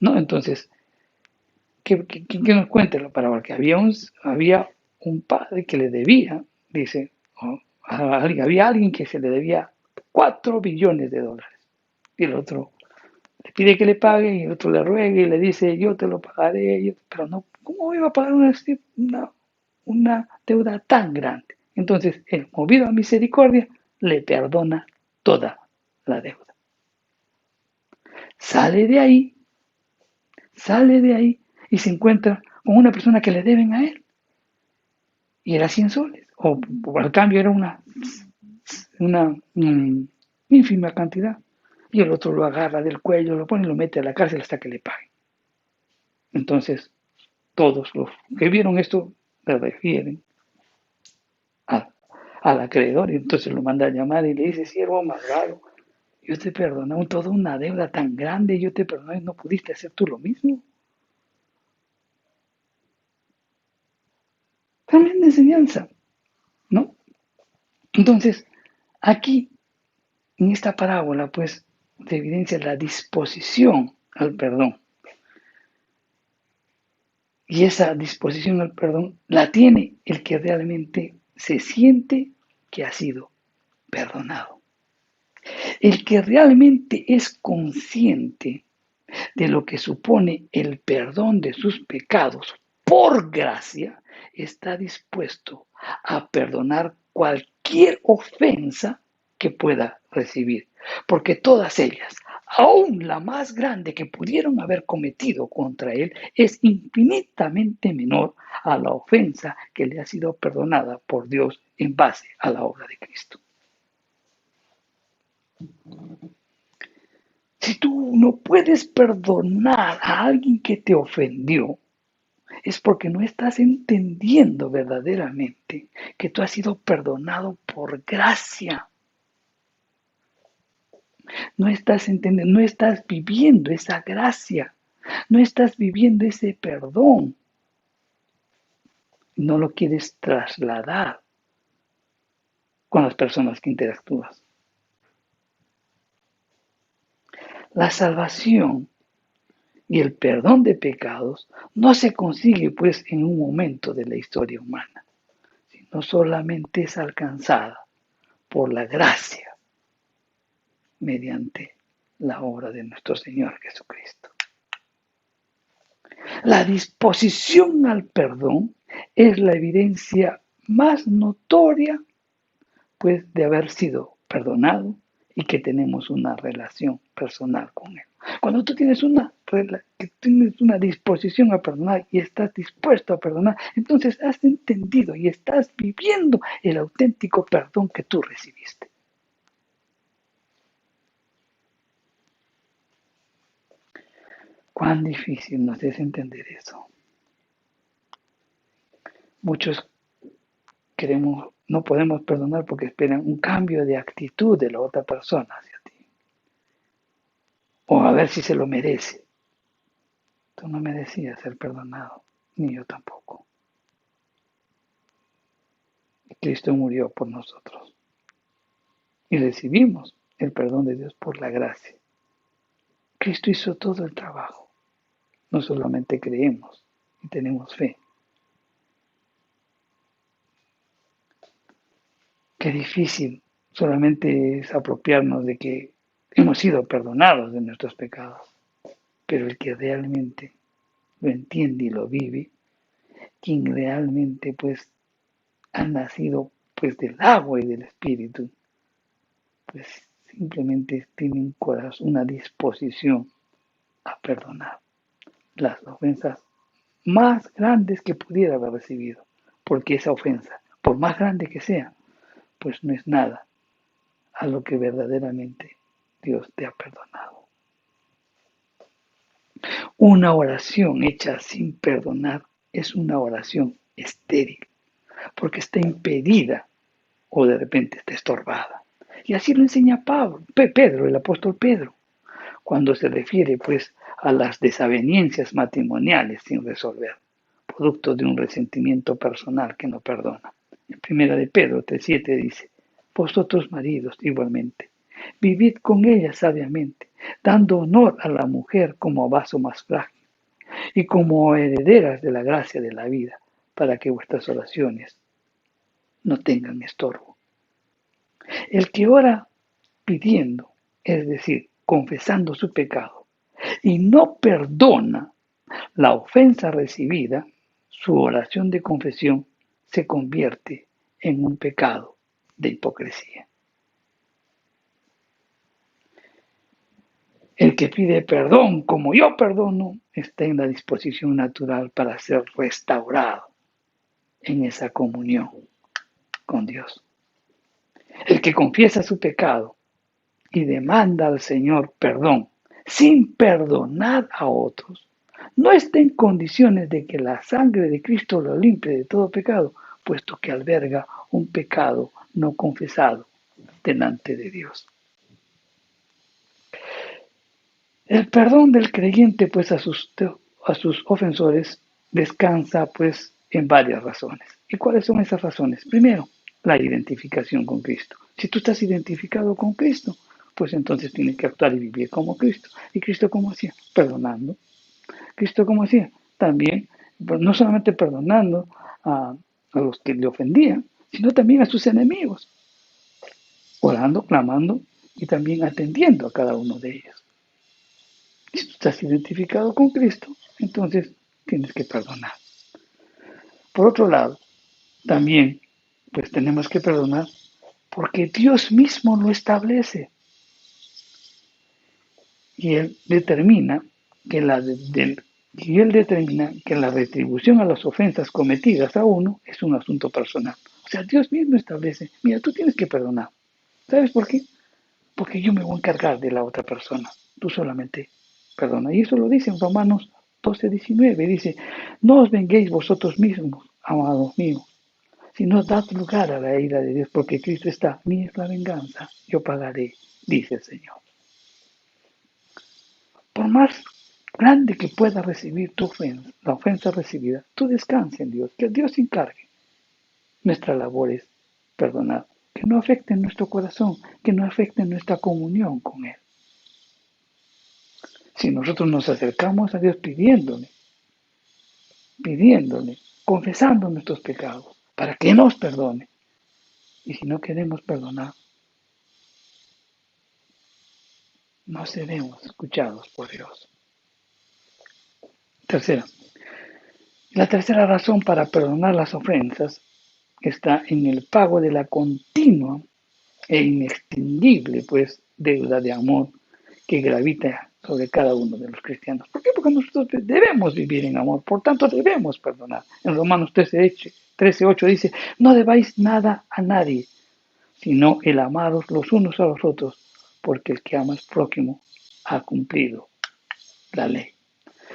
¿no? Entonces, ¿qué nos cuenta la parábola? Que había un padre que le debía, dice, había alguien que se le debía 4 billones de dólares. Y el otro le pide que le pague y el otro le ruega y le dice, yo te lo pagaré, pero no, ¿cómo iba a pagar una deuda tan grande? Entonces, él, movido a misericordia, le perdona toda la deuda. Sale de ahí y se encuentra con una persona que le deben a él. Y era 100 soles. O al cambio era una ínfima cantidad. Y el otro lo agarra del cuello, lo pone y lo mete a la cárcel hasta que le pague. Entonces, todos los que vieron esto le refieren al acreedor. Y entonces lo manda a llamar y le dice, siervo malvado, yo te perdoné toda una deuda tan grande, yo te perdoné, ¿no pudiste hacer tú lo mismo? También de enseñanza, ¿no? Entonces, aquí, en esta parábola, pues, se evidencia la disposición al perdón. Y esa disposición al perdón la tiene el que realmente se siente que ha sido perdonado. El que realmente es consciente de lo que supone el perdón de sus pecados por gracia, está dispuesto a perdonar cualquier ofensa que pueda recibir, porque todas ellas, aún la más grande que pudieron haber cometido contra él, es infinitamente menor a la ofensa que le ha sido perdonada por Dios en base a la obra de Cristo. Si tú no puedes perdonar a alguien que te ofendió, es porque no estás entendiendo verdaderamente que tú has sido perdonado por gracia. No estás entendiendo, no estás viviendo esa gracia, no estás viviendo ese perdón. No lo quieres trasladar con las personas que interactúas. La salvación y el perdón de pecados no se consigue pues en un momento de la historia humana, sino solamente es alcanzada por la gracia mediante la obra de nuestro Señor Jesucristo. La disposición al perdón es la evidencia más notoria pues de haber sido perdonado y que tenemos una relación personal con Él. Cuando tú tienes una disposición a perdonar y estás dispuesto a perdonar, entonces has entendido y estás viviendo el auténtico perdón que tú recibiste. Cuán difícil nos es entender eso. Muchos no podemos perdonar porque esperan un cambio de actitud de la otra persona hacia ti. O a ver si se lo merece. Tú no merecías ser perdonado, ni yo tampoco. Y Cristo murió por nosotros. Y recibimos el perdón de Dios por la gracia. Cristo hizo todo el trabajo. No solamente creemos y tenemos fe. Qué difícil solamente es apropiarnos de que hemos sido perdonados de nuestros pecados. Pero el que realmente lo entiende y lo vive, quien realmente pues ha nacido pues del agua y del espíritu, pues simplemente tiene un corazón, una disposición a perdonar las ofensas más grandes que pudiera haber recibido, porque esa ofensa, por más grande que sea, pues no es nada a lo que verdaderamente Dios te ha perdonado. Una oración hecha sin perdonar es una oración estéril, porque está impedida o de repente está estorbada. Y así lo enseña Pedro, el apóstol Pedro, cuando se refiere pues a las desavenencias matrimoniales sin resolver, producto de un resentimiento personal que no perdona. En primera de Pedro 3:7 dice: vosotros maridos igualmente, vivid con ella sabiamente, dando honor a la mujer como vaso más frágil y como herederas de la gracia de la vida, para que vuestras oraciones no tengan estorbo. El que ora pidiendo, es decir, confesando su pecado, y no perdona la ofensa recibida, su oración de confesión se convierte en un pecado de hipocresía. El que pide perdón como yo perdono está en la disposición natural para ser restaurado en esa comunión con Dios. El que confiesa su pecado y demanda al Señor perdón sin perdonar a otros, no está en condiciones de que la sangre de Cristo lo limpie de todo pecado, puesto que alberga un pecado no confesado delante de Dios. El perdón del creyente pues a sus ofensores descansa pues en varias razones. ¿Y cuáles son esas razones? Primero, la identificación con Cristo. Si tú estás identificado con Cristo, pues entonces tienes que actuar y vivir como Cristo. ¿Y Cristo cómo hacía? Perdonando. ¿Cristo cómo hacía? También, no solamente perdonando a los que le ofendían, sino también a sus enemigos, orando, clamando y también atendiendo a cada uno de ellos. Si tú estás identificado con Cristo, entonces tienes que perdonar. Por otro lado, también pues tenemos que perdonar porque Dios mismo lo establece. Y Él determina que la retribución a las ofensas cometidas a uno es un asunto personal. O sea, Dios mismo establece, mira, tú tienes que perdonar. ¿Sabes por qué? Porque yo me voy a encargar de la otra persona. Tú solamente perdona. Y eso lo dice en Romanos 12:19. Dice: no os venguéis vosotros mismos, amados míos, sino dad lugar a la ira de Dios, porque Cristo está: mía es la venganza, yo pagaré, dice el Señor. Por más grande que pueda recibir tu ofensa, la ofensa recibida, tú descansa en Dios, que Dios se encargue. Nuestra labor es perdonar, que no afecte nuestro corazón, que no afecte nuestra comunión con Él. Si nosotros nos acercamos a Dios pidiéndole, confesando nuestros pecados, para que nos perdone. Y si no queremos perdonar, no seremos escuchados por Dios. La tercera razón para perdonar las ofensas está en el pago de la continua e inextinguible, pues, deuda de amor que gravita sobre cada uno de los cristianos. ¿Por qué? Porque nosotros debemos vivir en amor, por tanto debemos perdonar. En Romanos 13:8 dice, no debáis nada a nadie, sino el amaros los unos a los otros, porque el que ama al prójimo ha cumplido la ley.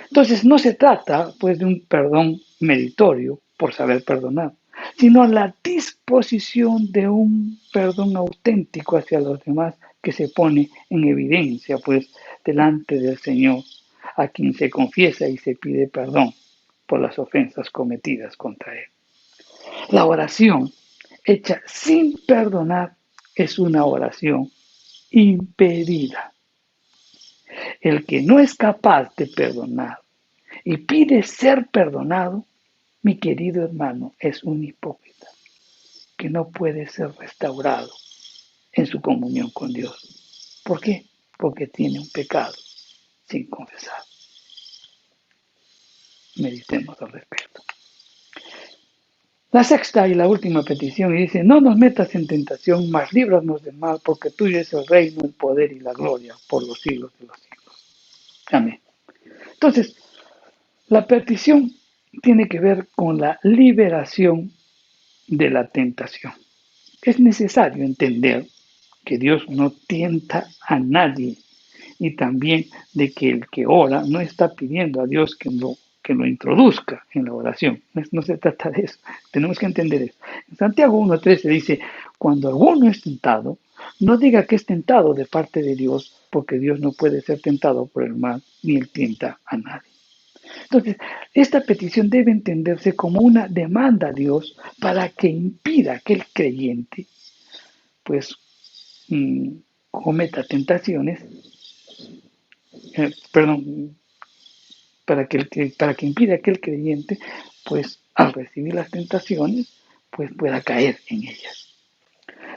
Entonces no se trata pues de un perdón meritorio por saber perdonar, sino la disposición de un perdón auténtico hacia los demás que se pone en evidencia pues delante del Señor, a quien se confiesa y se pide perdón por las ofensas cometidas contra Él. La oración hecha sin perdonar es una oración impedida. El que no es capaz de perdonar y pide ser perdonado, mi querido hermano, es un hipócrita que no puede ser restaurado en su comunión con Dios. ¿Por qué? Porque tiene un pecado sin confesar. Meditemos al respecto. La sexta y la última petición dice, no nos metas en tentación, mas líbranos del mal, porque tuyo es el reino, el poder y la gloria por los siglos de los siglos. Amén. Entonces, la petición tiene que ver con la liberación de la tentación. Es necesario entender que Dios no tienta a nadie y también de que el que ora no está pidiendo a Dios que lo introduzca en la oración. No se trata de eso. Tenemos que entender eso. En Santiago 1:13 dice, cuando alguno es tentado, no diga que es tentado de parte de Dios, porque Dios no puede ser tentado por el mal, ni él tienta a nadie. Entonces, esta petición debe entenderse como una demanda a Dios para que impida que el creyente, pues, cometa tentaciones, para que impida que el creyente, pues, al recibir las tentaciones, pues pueda caer en ellas.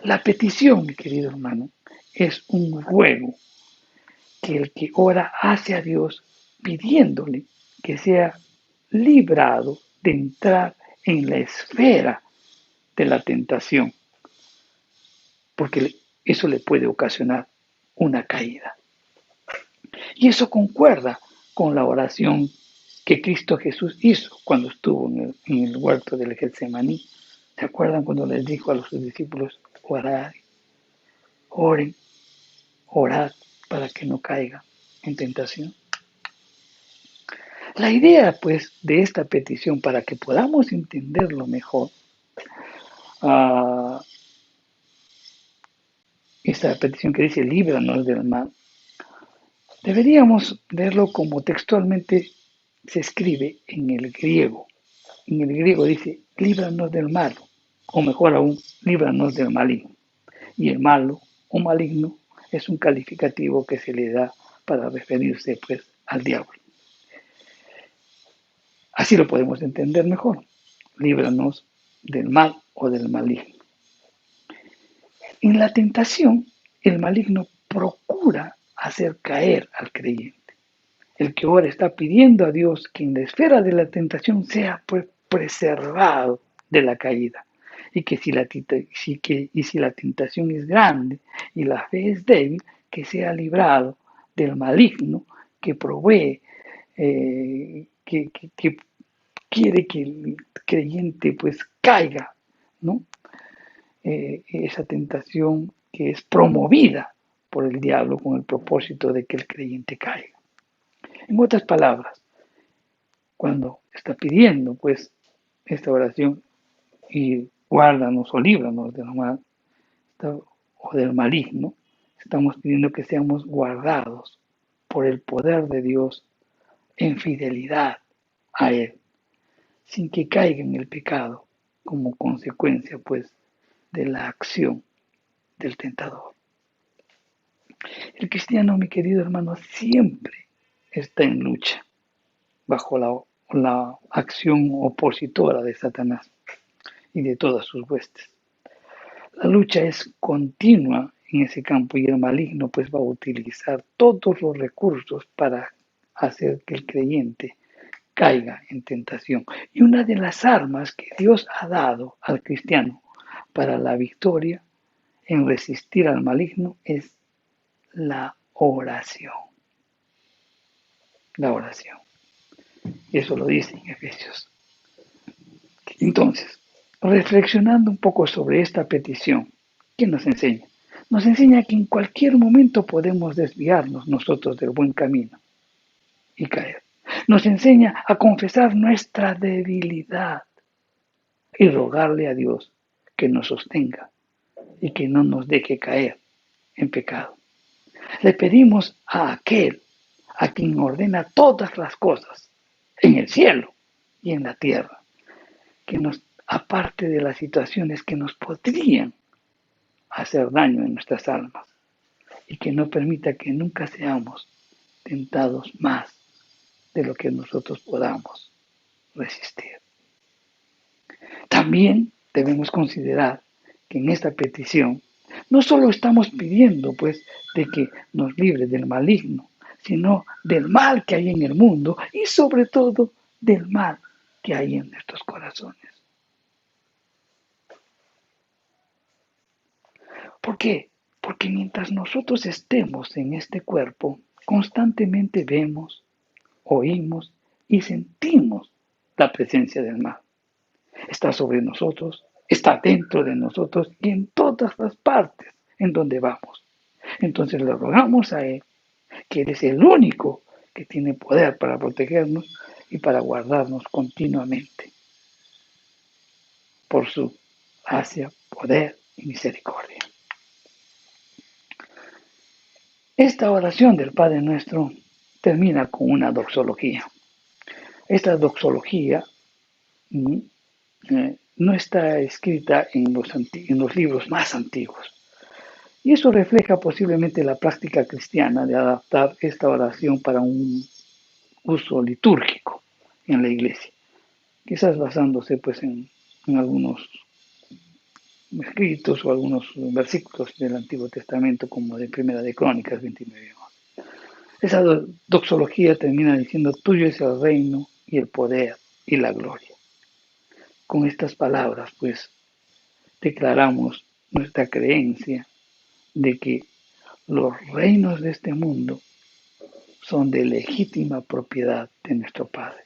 La petición, mi querido hermano, es un ruego que el que ora hace a Dios pidiéndole que sea librado de entrar en la esfera de la tentación, porque eso le puede ocasionar una caída. Y eso concuerda con la oración que Cristo Jesús hizo cuando estuvo en el huerto del Getsemaní. ¿Se acuerdan cuando les dijo a los discípulos, oren, orad para que no caiga en tentación? La idea, pues, de esta petición, para que podamos entenderlo mejor, esta petición que dice, líbranos del mal, deberíamos verlo como textualmente se escribe en el griego. En el griego dice, líbranos del malo, o mejor aún, líbranos del maligno. Y el malo o maligno es un calificativo que se le da para referirse, pues, al diablo. Así lo podemos entender mejor. Líbranos del mal o del maligno. En la tentación, el maligno procura hacer caer al creyente. El que ora está pidiendo a Dios que en la esfera de la tentación sea, pues, preservado de la caída. Y que si la tentación es grande y la fe es débil, que sea librado del maligno que provee, que quiere que el creyente pues caiga, ¿no? Esa tentación que es promovida por el diablo con el propósito de que el creyente caiga. En otras palabras, cuando está pidiendo pues esta oración y guárdanos o líbranos del mal o del maligno, estamos pidiendo que seamos guardados por el poder de Dios en fidelidad a Él, sin que caiga en el pecado como consecuencia pues de la acción del tentador. El cristiano, mi querido hermano, siempre está en lucha bajo la acción opositora de Satanás y de todas sus huestes. La lucha es continua en ese campo y el maligno pues va a utilizar todos los recursos para hacer que el creyente caiga en tentación. Y una de las armas que Dios ha dado al cristiano para la victoria en resistir al maligno es la oración. La oración. Y eso lo dice en Efesios. Entonces, reflexionando un poco sobre esta petición, ¿qué nos enseña? Nos enseña que en cualquier momento podemos desviarnos nosotros del buen camino y caer. Nos enseña a confesar nuestra debilidad y rogarle a Dios que nos sostenga y que no nos deje caer en pecado. Le pedimos a aquel a quien ordena todas las cosas en el cielo y en la tierra, que nos aparte de las situaciones que nos podrían hacer daño en nuestras almas y que no permita que nunca seamos tentados más de lo que nosotros podamos resistir. También debemos considerar que en esta petición no solo estamos pidiendo pues de que nos libre del maligno, sino del mal que hay en el mundo y sobre todo del mal que hay en nuestros corazones. ¿Por qué? Porque mientras nosotros estemos en este cuerpo, constantemente vemos, oímos y sentimos la presencia del mal. Está sobre nosotros, está dentro de nosotros y en todas las partes en donde vamos. Entonces le rogamos a Él, que Él es el único que tiene poder para protegernos y para guardarnos continuamente por su gracia, poder y misericordia. Esta oración del Padre Nuestro termina con una doxología. Esta doxología no está escrita en los libros más antiguos. Y eso refleja posiblemente la práctica cristiana de adaptar esta oración para un uso litúrgico en la iglesia, quizás basándose pues en algunos escritos o algunos versículos del Antiguo Testamento como de Primera de Crónicas 29. Esa doxología termina diciendo: tuyo es el reino y el poder y la gloria. Con estas palabras pues declaramos nuestra creencia de que los reinos de este mundo son de legítima propiedad de nuestro Padre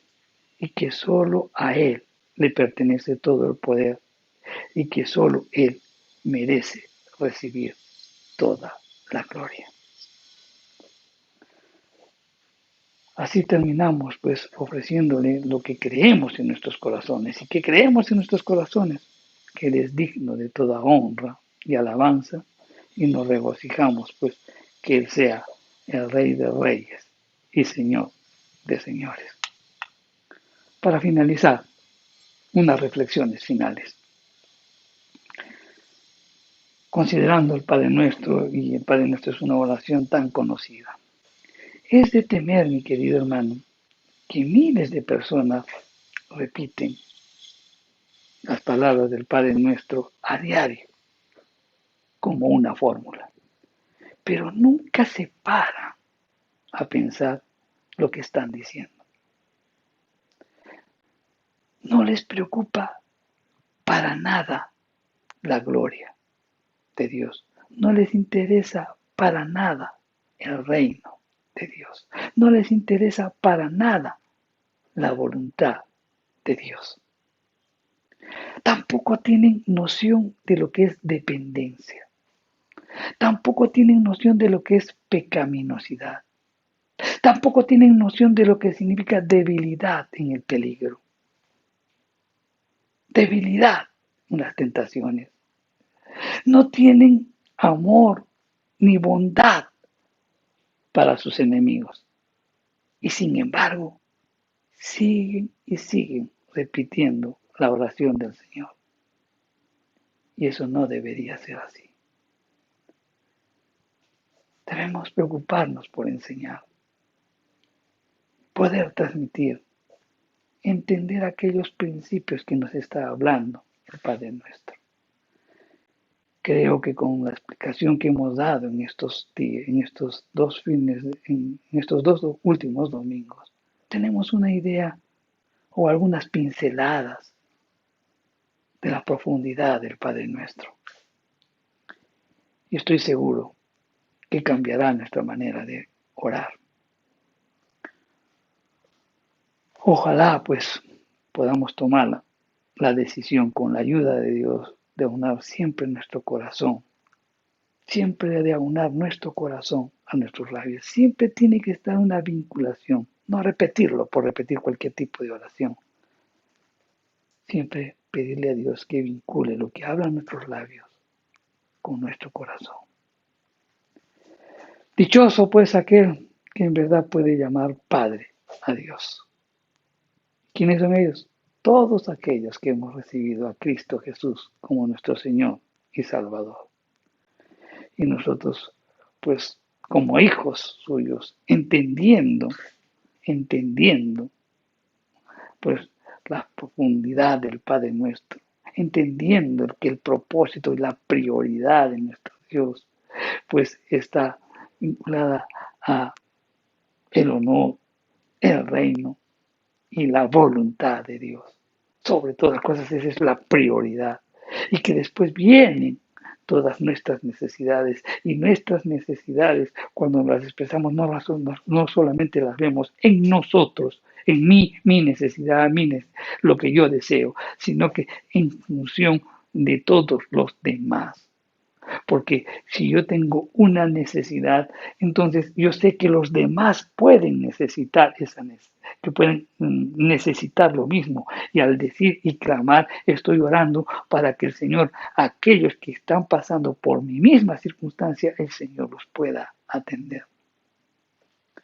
y que solo a Él le pertenece todo el poder y que solo Él merece recibir toda la gloria. Así terminamos pues ofreciéndole lo que creemos en nuestros corazones. ¿Y que creemos en nuestros corazones? Que Él es digno de toda honra y alabanza, y nos regocijamos pues que Él sea el Rey de Reyes y Señor de Señores. Para finalizar, unas reflexiones finales. Considerando el Padre Nuestro, y el Padre Nuestro es una oración tan conocida, es de temer, mi querido hermano, que miles de personas repiten las palabras del Padre Nuestro a diario como una fórmula, pero nunca se paran a pensar lo que están diciendo. No les preocupa para nada la gloria de Dios. No les interesa para nada el reino de Dios. No les interesa para nada la voluntad de Dios. Tampoco tienen noción de lo que es dependencia. Tampoco tienen noción de lo que es pecaminosidad. Tampoco tienen noción de lo que significa debilidad en el peligro. Debilidad en las tentaciones. No tienen amor ni bondad para sus enemigos. Y sin embargo, siguen y siguen repitiendo la oración del Señor. Y eso no debería ser así. Debemos preocuparnos por enseñar. poder transmitir, entender aquellos principios que nos está hablando el Padre nuestro. Creo que con la explicación que hemos dado en estos días, en estos dos últimos domingos, tenemos una idea o algunas pinceladas de la profundidad del Padre nuestro. Y estoy seguro que cambiará nuestra manera de orar. Ojalá pues podamos tomar la decisión con la ayuda de Dios de aunar siempre nuestro corazón, siempre de aunar nuestro corazón a nuestros labios. Siempre tiene que estar una vinculación, no repetirlo por repetir cualquier tipo de oración. Siempre pedirle a Dios que vincule lo que hablan nuestros labios con nuestro corazón. Dichoso pues aquel que en verdad puede llamar Padre a Dios. ¿Quiénes son ellos? Todos aquellos que hemos recibido a Cristo Jesús como nuestro Señor y Salvador. Y nosotros, pues, como hijos suyos, entendiendo, pues, la profundidad del Padre nuestro, entendiendo que el propósito y la prioridad de nuestro Dios, pues, está vinculada a el honor, el reino y la voluntad de Dios. Sobre todas las cosas, esa es la prioridad. Y que después vienen todas nuestras necesidades. Y nuestras necesidades, cuando las expresamos, no solamente las vemos en nosotros, en mi necesidad, lo que yo deseo, sino que en función de todos los demás. Porque si yo tengo una necesidad, entonces yo sé que los demás pueden necesitar que pueden necesitar lo mismo. Y al decir y clamar, estoy orando para que el Señor, aquellos que están pasando por mi misma circunstancia, el Señor los pueda atender.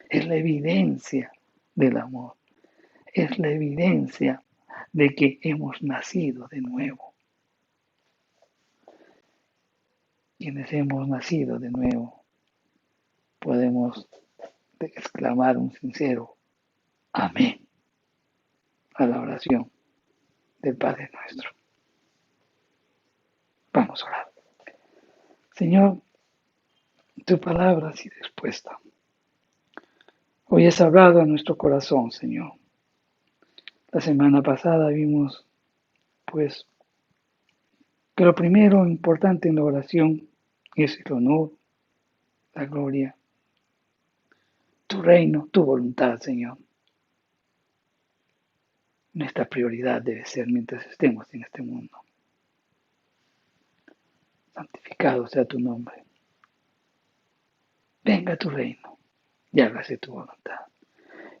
Es la evidencia del amor. Es la evidencia de que hemos nacido de nuevo. Quienes hemos nacido de nuevo, podemos exclamar un sincero amén a la oración del Padre nuestro. Vamos a orar. Señor, tu palabra ha sido expuesta. Hoy has hablado a nuestro corazón, Señor. La semana pasada vimos, pues, que lo primero importante en la oración es el honor, la gloria, tu reino, tu voluntad, Señor. Nuestra prioridad debe ser mientras estemos en este mundo. Santificado sea tu nombre. Venga tu reino y hágase tu voluntad.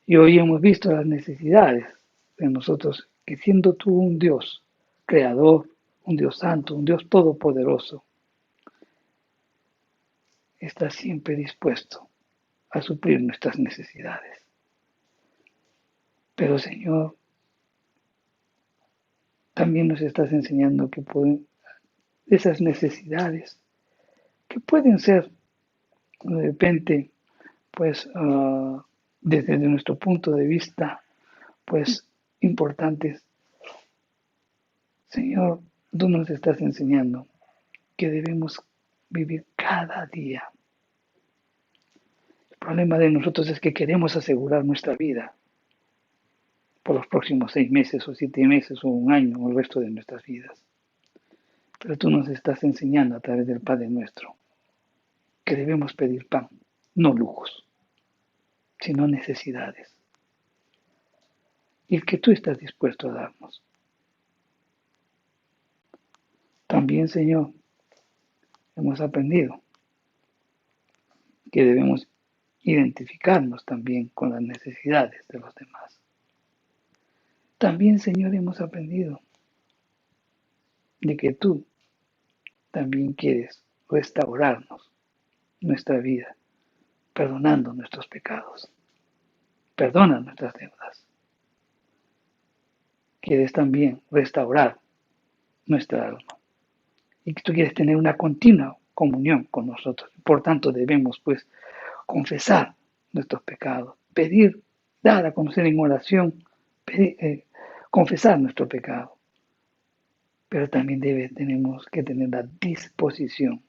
Y hoy hemos visto las necesidades de nosotros, que siendo tú un Dios creador, un Dios santo, un Dios todopoderoso, estás siempre dispuesto a suplir nuestras necesidades. Pero Señor, también nos estás enseñando que esas necesidades, que pueden ser de repente, pues, desde nuestro punto de vista, pues, importantes. Señor, tú nos estás enseñando que debemos vivir cada día. El problema de nosotros es que queremos asegurar nuestra vida por los próximos 6 meses o 7 meses o un año o el resto de nuestras vidas. Pero tú nos estás enseñando a través del Padre nuestro que debemos pedir pan, no lujos, sino necesidades. Y el que tú estás dispuesto a darnos. También, Señor, hemos aprendido que debemos identificarnos también con las necesidades de los demás. También, Señor, hemos aprendido de que tú también quieres restaurarnos nuestra vida, perdonando nuestros pecados. Perdona nuestras deudas. Quieres también restaurar nuestra alma. Y que tú quieres tener una continua comunión con nosotros. Por tanto, debemos, pues, confesar nuestros pecados, pedir dar a conocer en oración, confesar nuestro pecado. Pero también tenemos que tener la disposición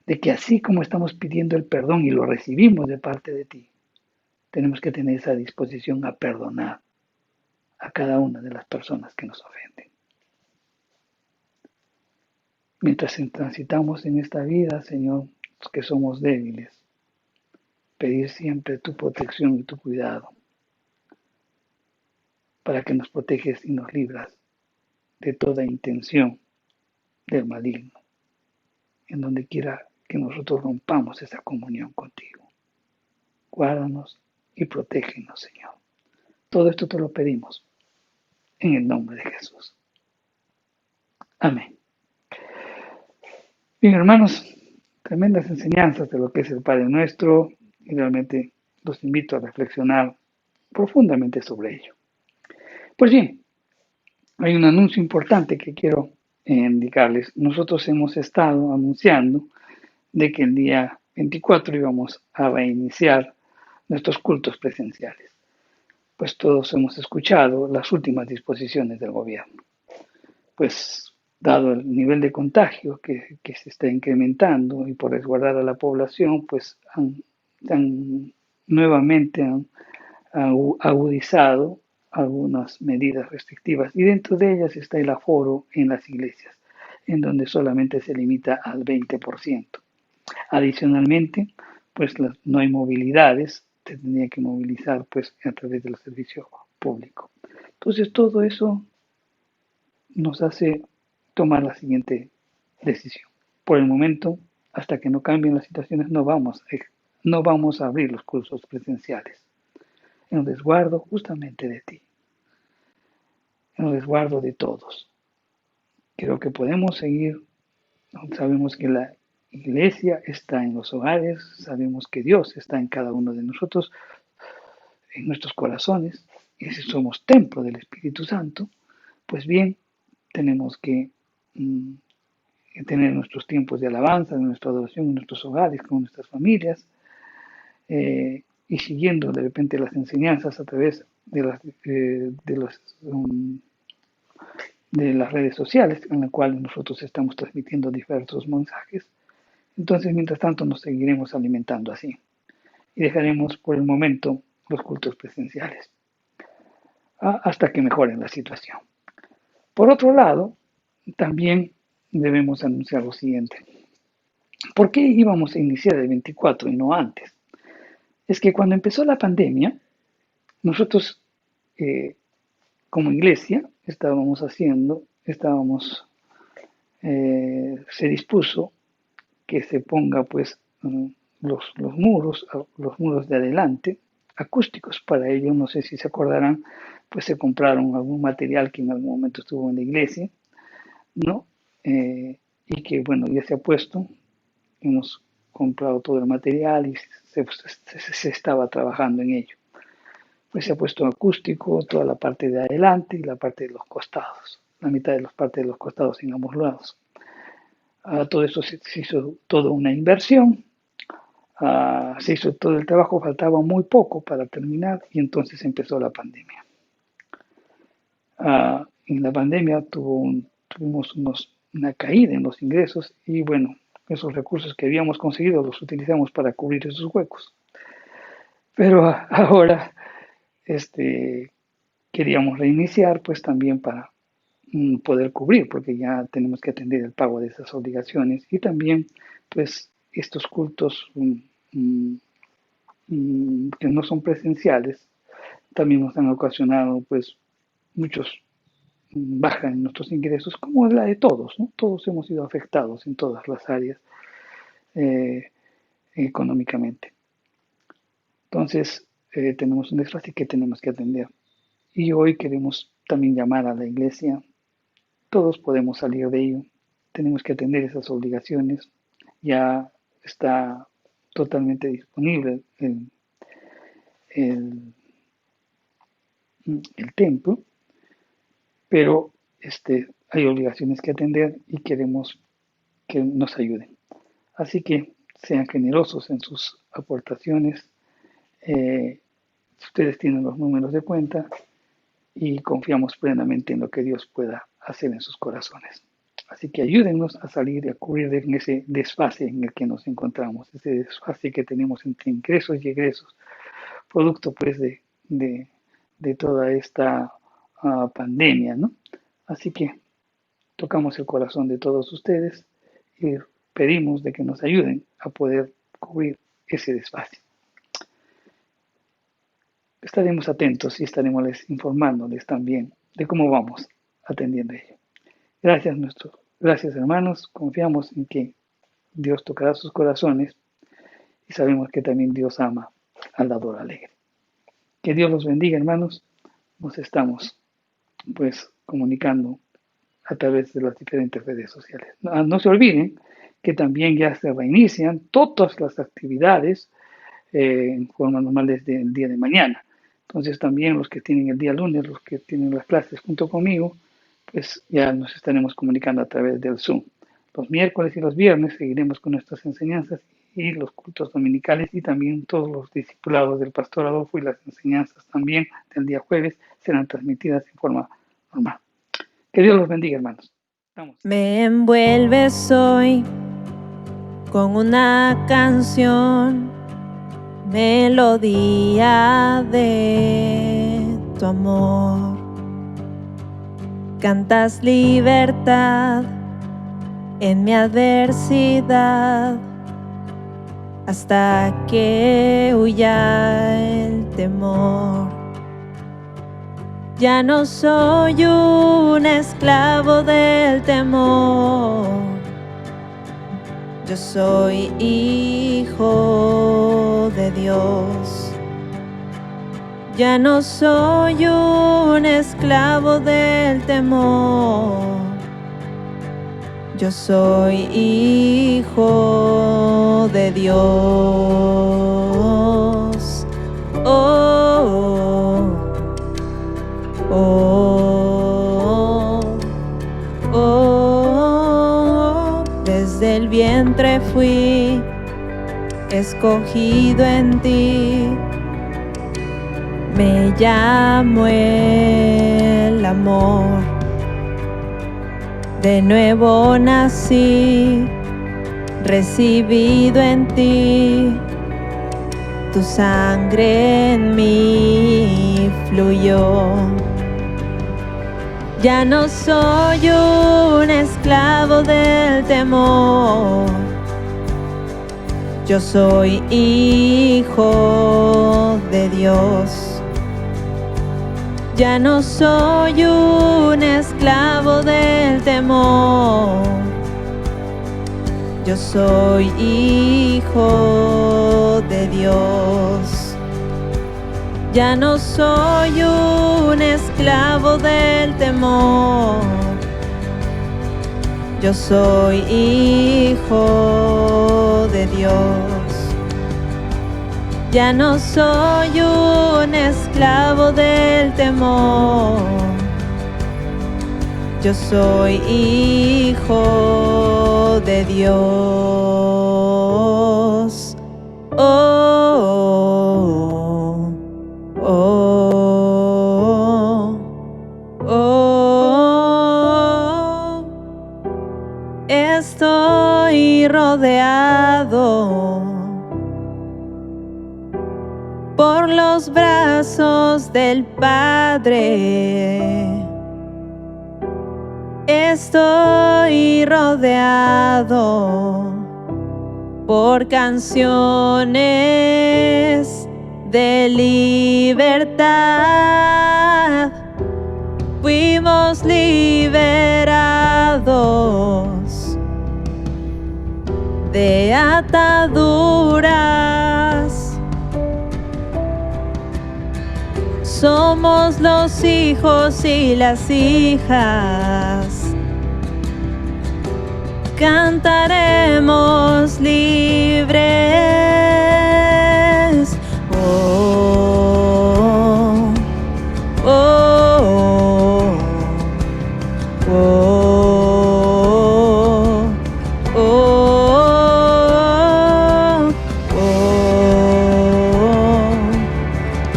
de que así como estamos pidiendo el perdón y lo recibimos de parte de ti, tenemos que tener esa disposición a perdonar a cada una de las personas que nos ofenden. Mientras transitamos en esta vida, Señor, que somos débiles, pedir siempre tu protección y tu cuidado para que nos proteges y nos libras de toda intención del maligno, en donde quiera que nosotros rompamos esa comunión contigo. Guárdanos y protégenos, Señor. Todo esto te lo pedimos en el nombre de Jesús. Amén. Bien, hermanos, tremendas enseñanzas de lo que es el Padre Nuestro y realmente los invito a reflexionar profundamente sobre ello. Pues bien, hay un anuncio importante que quiero indicarles. Nosotros hemos estado anunciando de que el día 24 íbamos a reiniciar nuestros cultos presenciales. Pues todos hemos escuchado las últimas disposiciones del gobierno. Pues dado el nivel de contagio que se está incrementando y por resguardar a la población, pues nuevamente han agudizado algunas medidas restrictivas y dentro de ellas está el aforo en las iglesias, en donde solamente se limita al 20%. Adicionalmente, pues no hay movilidades, se tendría que movilizar pues a través del servicio público. Entonces todo eso nos hace tomar la siguiente decisión. Por el momento, hasta que no cambien las situaciones, no vamos a abrir los cursos presenciales. En resguardo justamente de ti, en resguardo de todos. Creo que podemos seguir, sabemos que la iglesia está en los hogares, sabemos que Dios está en cada uno de nosotros, en nuestros corazones, y si somos templo del Espíritu Santo, pues bien, tenemos que tener nuestros tiempos de alabanza, nuestra adoración en nuestros hogares, con nuestras familias, y siguiendo de repente las enseñanzas a través de las redes sociales en las cuales nosotros estamos transmitiendo diversos mensajes. Entonces, mientras tanto, nos seguiremos alimentando así y dejaremos por el momento los cultos presenciales hasta que mejoren la situación. Por otro lado, también debemos anunciar lo siguiente. ¿Por qué íbamos a iniciar el 24 y no antes? Es que cuando empezó la pandemia, nosotros como iglesia se dispuso que se ponga pues los muros de adelante acústicos. Para ello, no sé si se acordarán, pues se compraron algún material que en algún momento estuvo en la iglesia, ¿no? Y que bueno, ya se ha puesto, hemos comprado todo el material y se estaba trabajando en ello. Pues se ha puesto acústico toda la parte de adelante y la parte de los costados, la mitad de las partes de los costados en ambos lados. Todo eso se hizo toda una inversión, se hizo todo el trabajo, faltaba muy poco para terminar y entonces empezó la pandemia. En la pandemia tuvimos una caída en los ingresos y bueno, esos recursos que habíamos conseguido los utilizamos para cubrir esos huecos. Pero ahora queríamos reiniciar pues también para poder cubrir, porque ya tenemos que atender el pago de esas obligaciones y también pues estos cultos que no son presenciales también nos han ocasionado pues muchos baja en nuestros ingresos, como es la de todos, ¿no? Todos hemos sido afectados en todas las áreas económicamente. Entonces, tenemos un desfase que tenemos que atender. Y hoy queremos también llamar a la iglesia. Todos podemos salir de ello. Tenemos que atender esas obligaciones. Ya está totalmente disponible el templo, pero hay obligaciones que atender y queremos que nos ayuden. Así que sean generosos en sus aportaciones. Ustedes tienen los números de cuenta y confiamos plenamente en lo que Dios pueda hacer en sus corazones. Así que ayúdennos a salir y a cubrir en ese desfase en el que nos encontramos, ese desfase que tenemos entre ingresos y egresos, producto pues de toda esta pandemia, ¿no? Así que tocamos el corazón de todos ustedes y pedimos de que nos ayuden a poder cubrir ese desfase. Estaremos atentos y estaremos informándoles también de cómo vamos atendiendo ello. Gracias hermanos, confiamos en que Dios tocará sus corazones y sabemos que también Dios ama al dador alegre. Que Dios los bendiga hermanos, nos estamos pues comunicando a través de las diferentes redes sociales. No se olviden que también ya se reinician todas las actividades en forma normal desde el día de mañana. Entonces también los que tienen el día lunes, los que tienen las clases junto conmigo, pues ya nos estaremos comunicando a través del Zoom. Los miércoles y los viernes seguiremos con nuestras enseñanzas y los cultos dominicales y también todos los discipulados del Pastor Adolfo y las enseñanzas también del día jueves serán transmitidas en forma normal. Que Dios los bendiga, hermanos. Vamos. Me envuelves hoy con una canción, melodía de tu amor. Cantas libertad en mi adversidad hasta que huya el temor. Ya no soy un esclavo del temor, yo soy hijo de Dios. Ya no soy un esclavo del temor, yo soy hijo de Dios. Oh, oh, oh, oh. Desde el vientre fui escogido en ti. Me llamo el amor, de nuevo nací, recibido en ti, tu sangre en mí fluyó. Ya no soy un esclavo del temor, yo soy hijo de Dios. Ya no soy un esclavo del temor, yo soy hijo de Dios. Ya no soy un esclavo del temor, yo soy hijo de Dios. Ya no soy un esclavo del temor, yo soy hijo de Dios. Oh, oh, oh, oh. Estoy rodeado por los brazos del Padre. Estoy rodeado por canciones de libertad. Fuimos liberados de ataduras. Somos los hijos y las hijas. Cantaremos libres. Oh, oh, oh, oh, oh, oh, oh,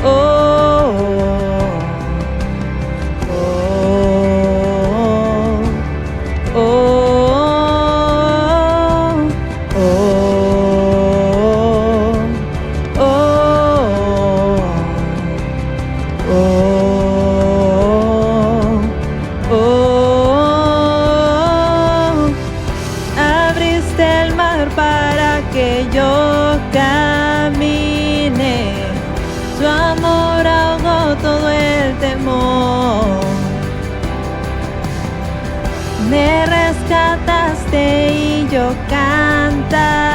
oh. Me rescataste y yo cantaré.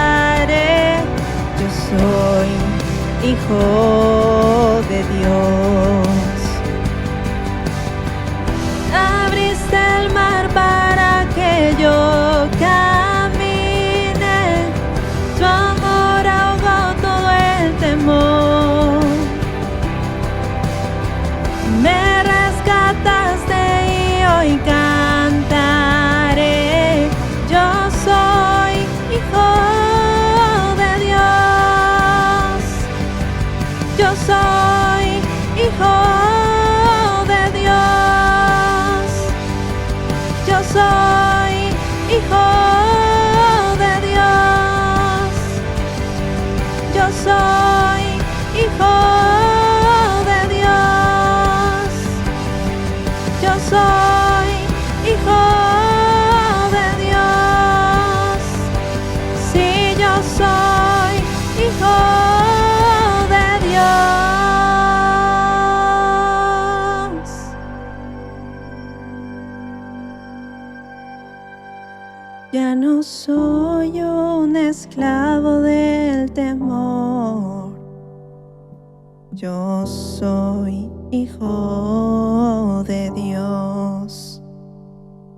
Yo soy hijo de Dios. Abriste el mar para que yo camine. Tu amor ahogó todo el temor. Me rescataste y hoy cantaré. Yo soy hijo de Dios. Yo soy hijo de Dios. Yo soy hijo de Dios. Yo soy hijo de Dios. Yo soy hijo de Dios. Sí, yo soy hijo de Dios. Ya no soy un esclavo del temor. Yo soy hijo de Dios.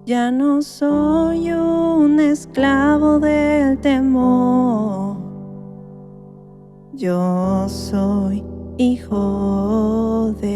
Ya no soy un esclavo del temor. Yo soy hijo de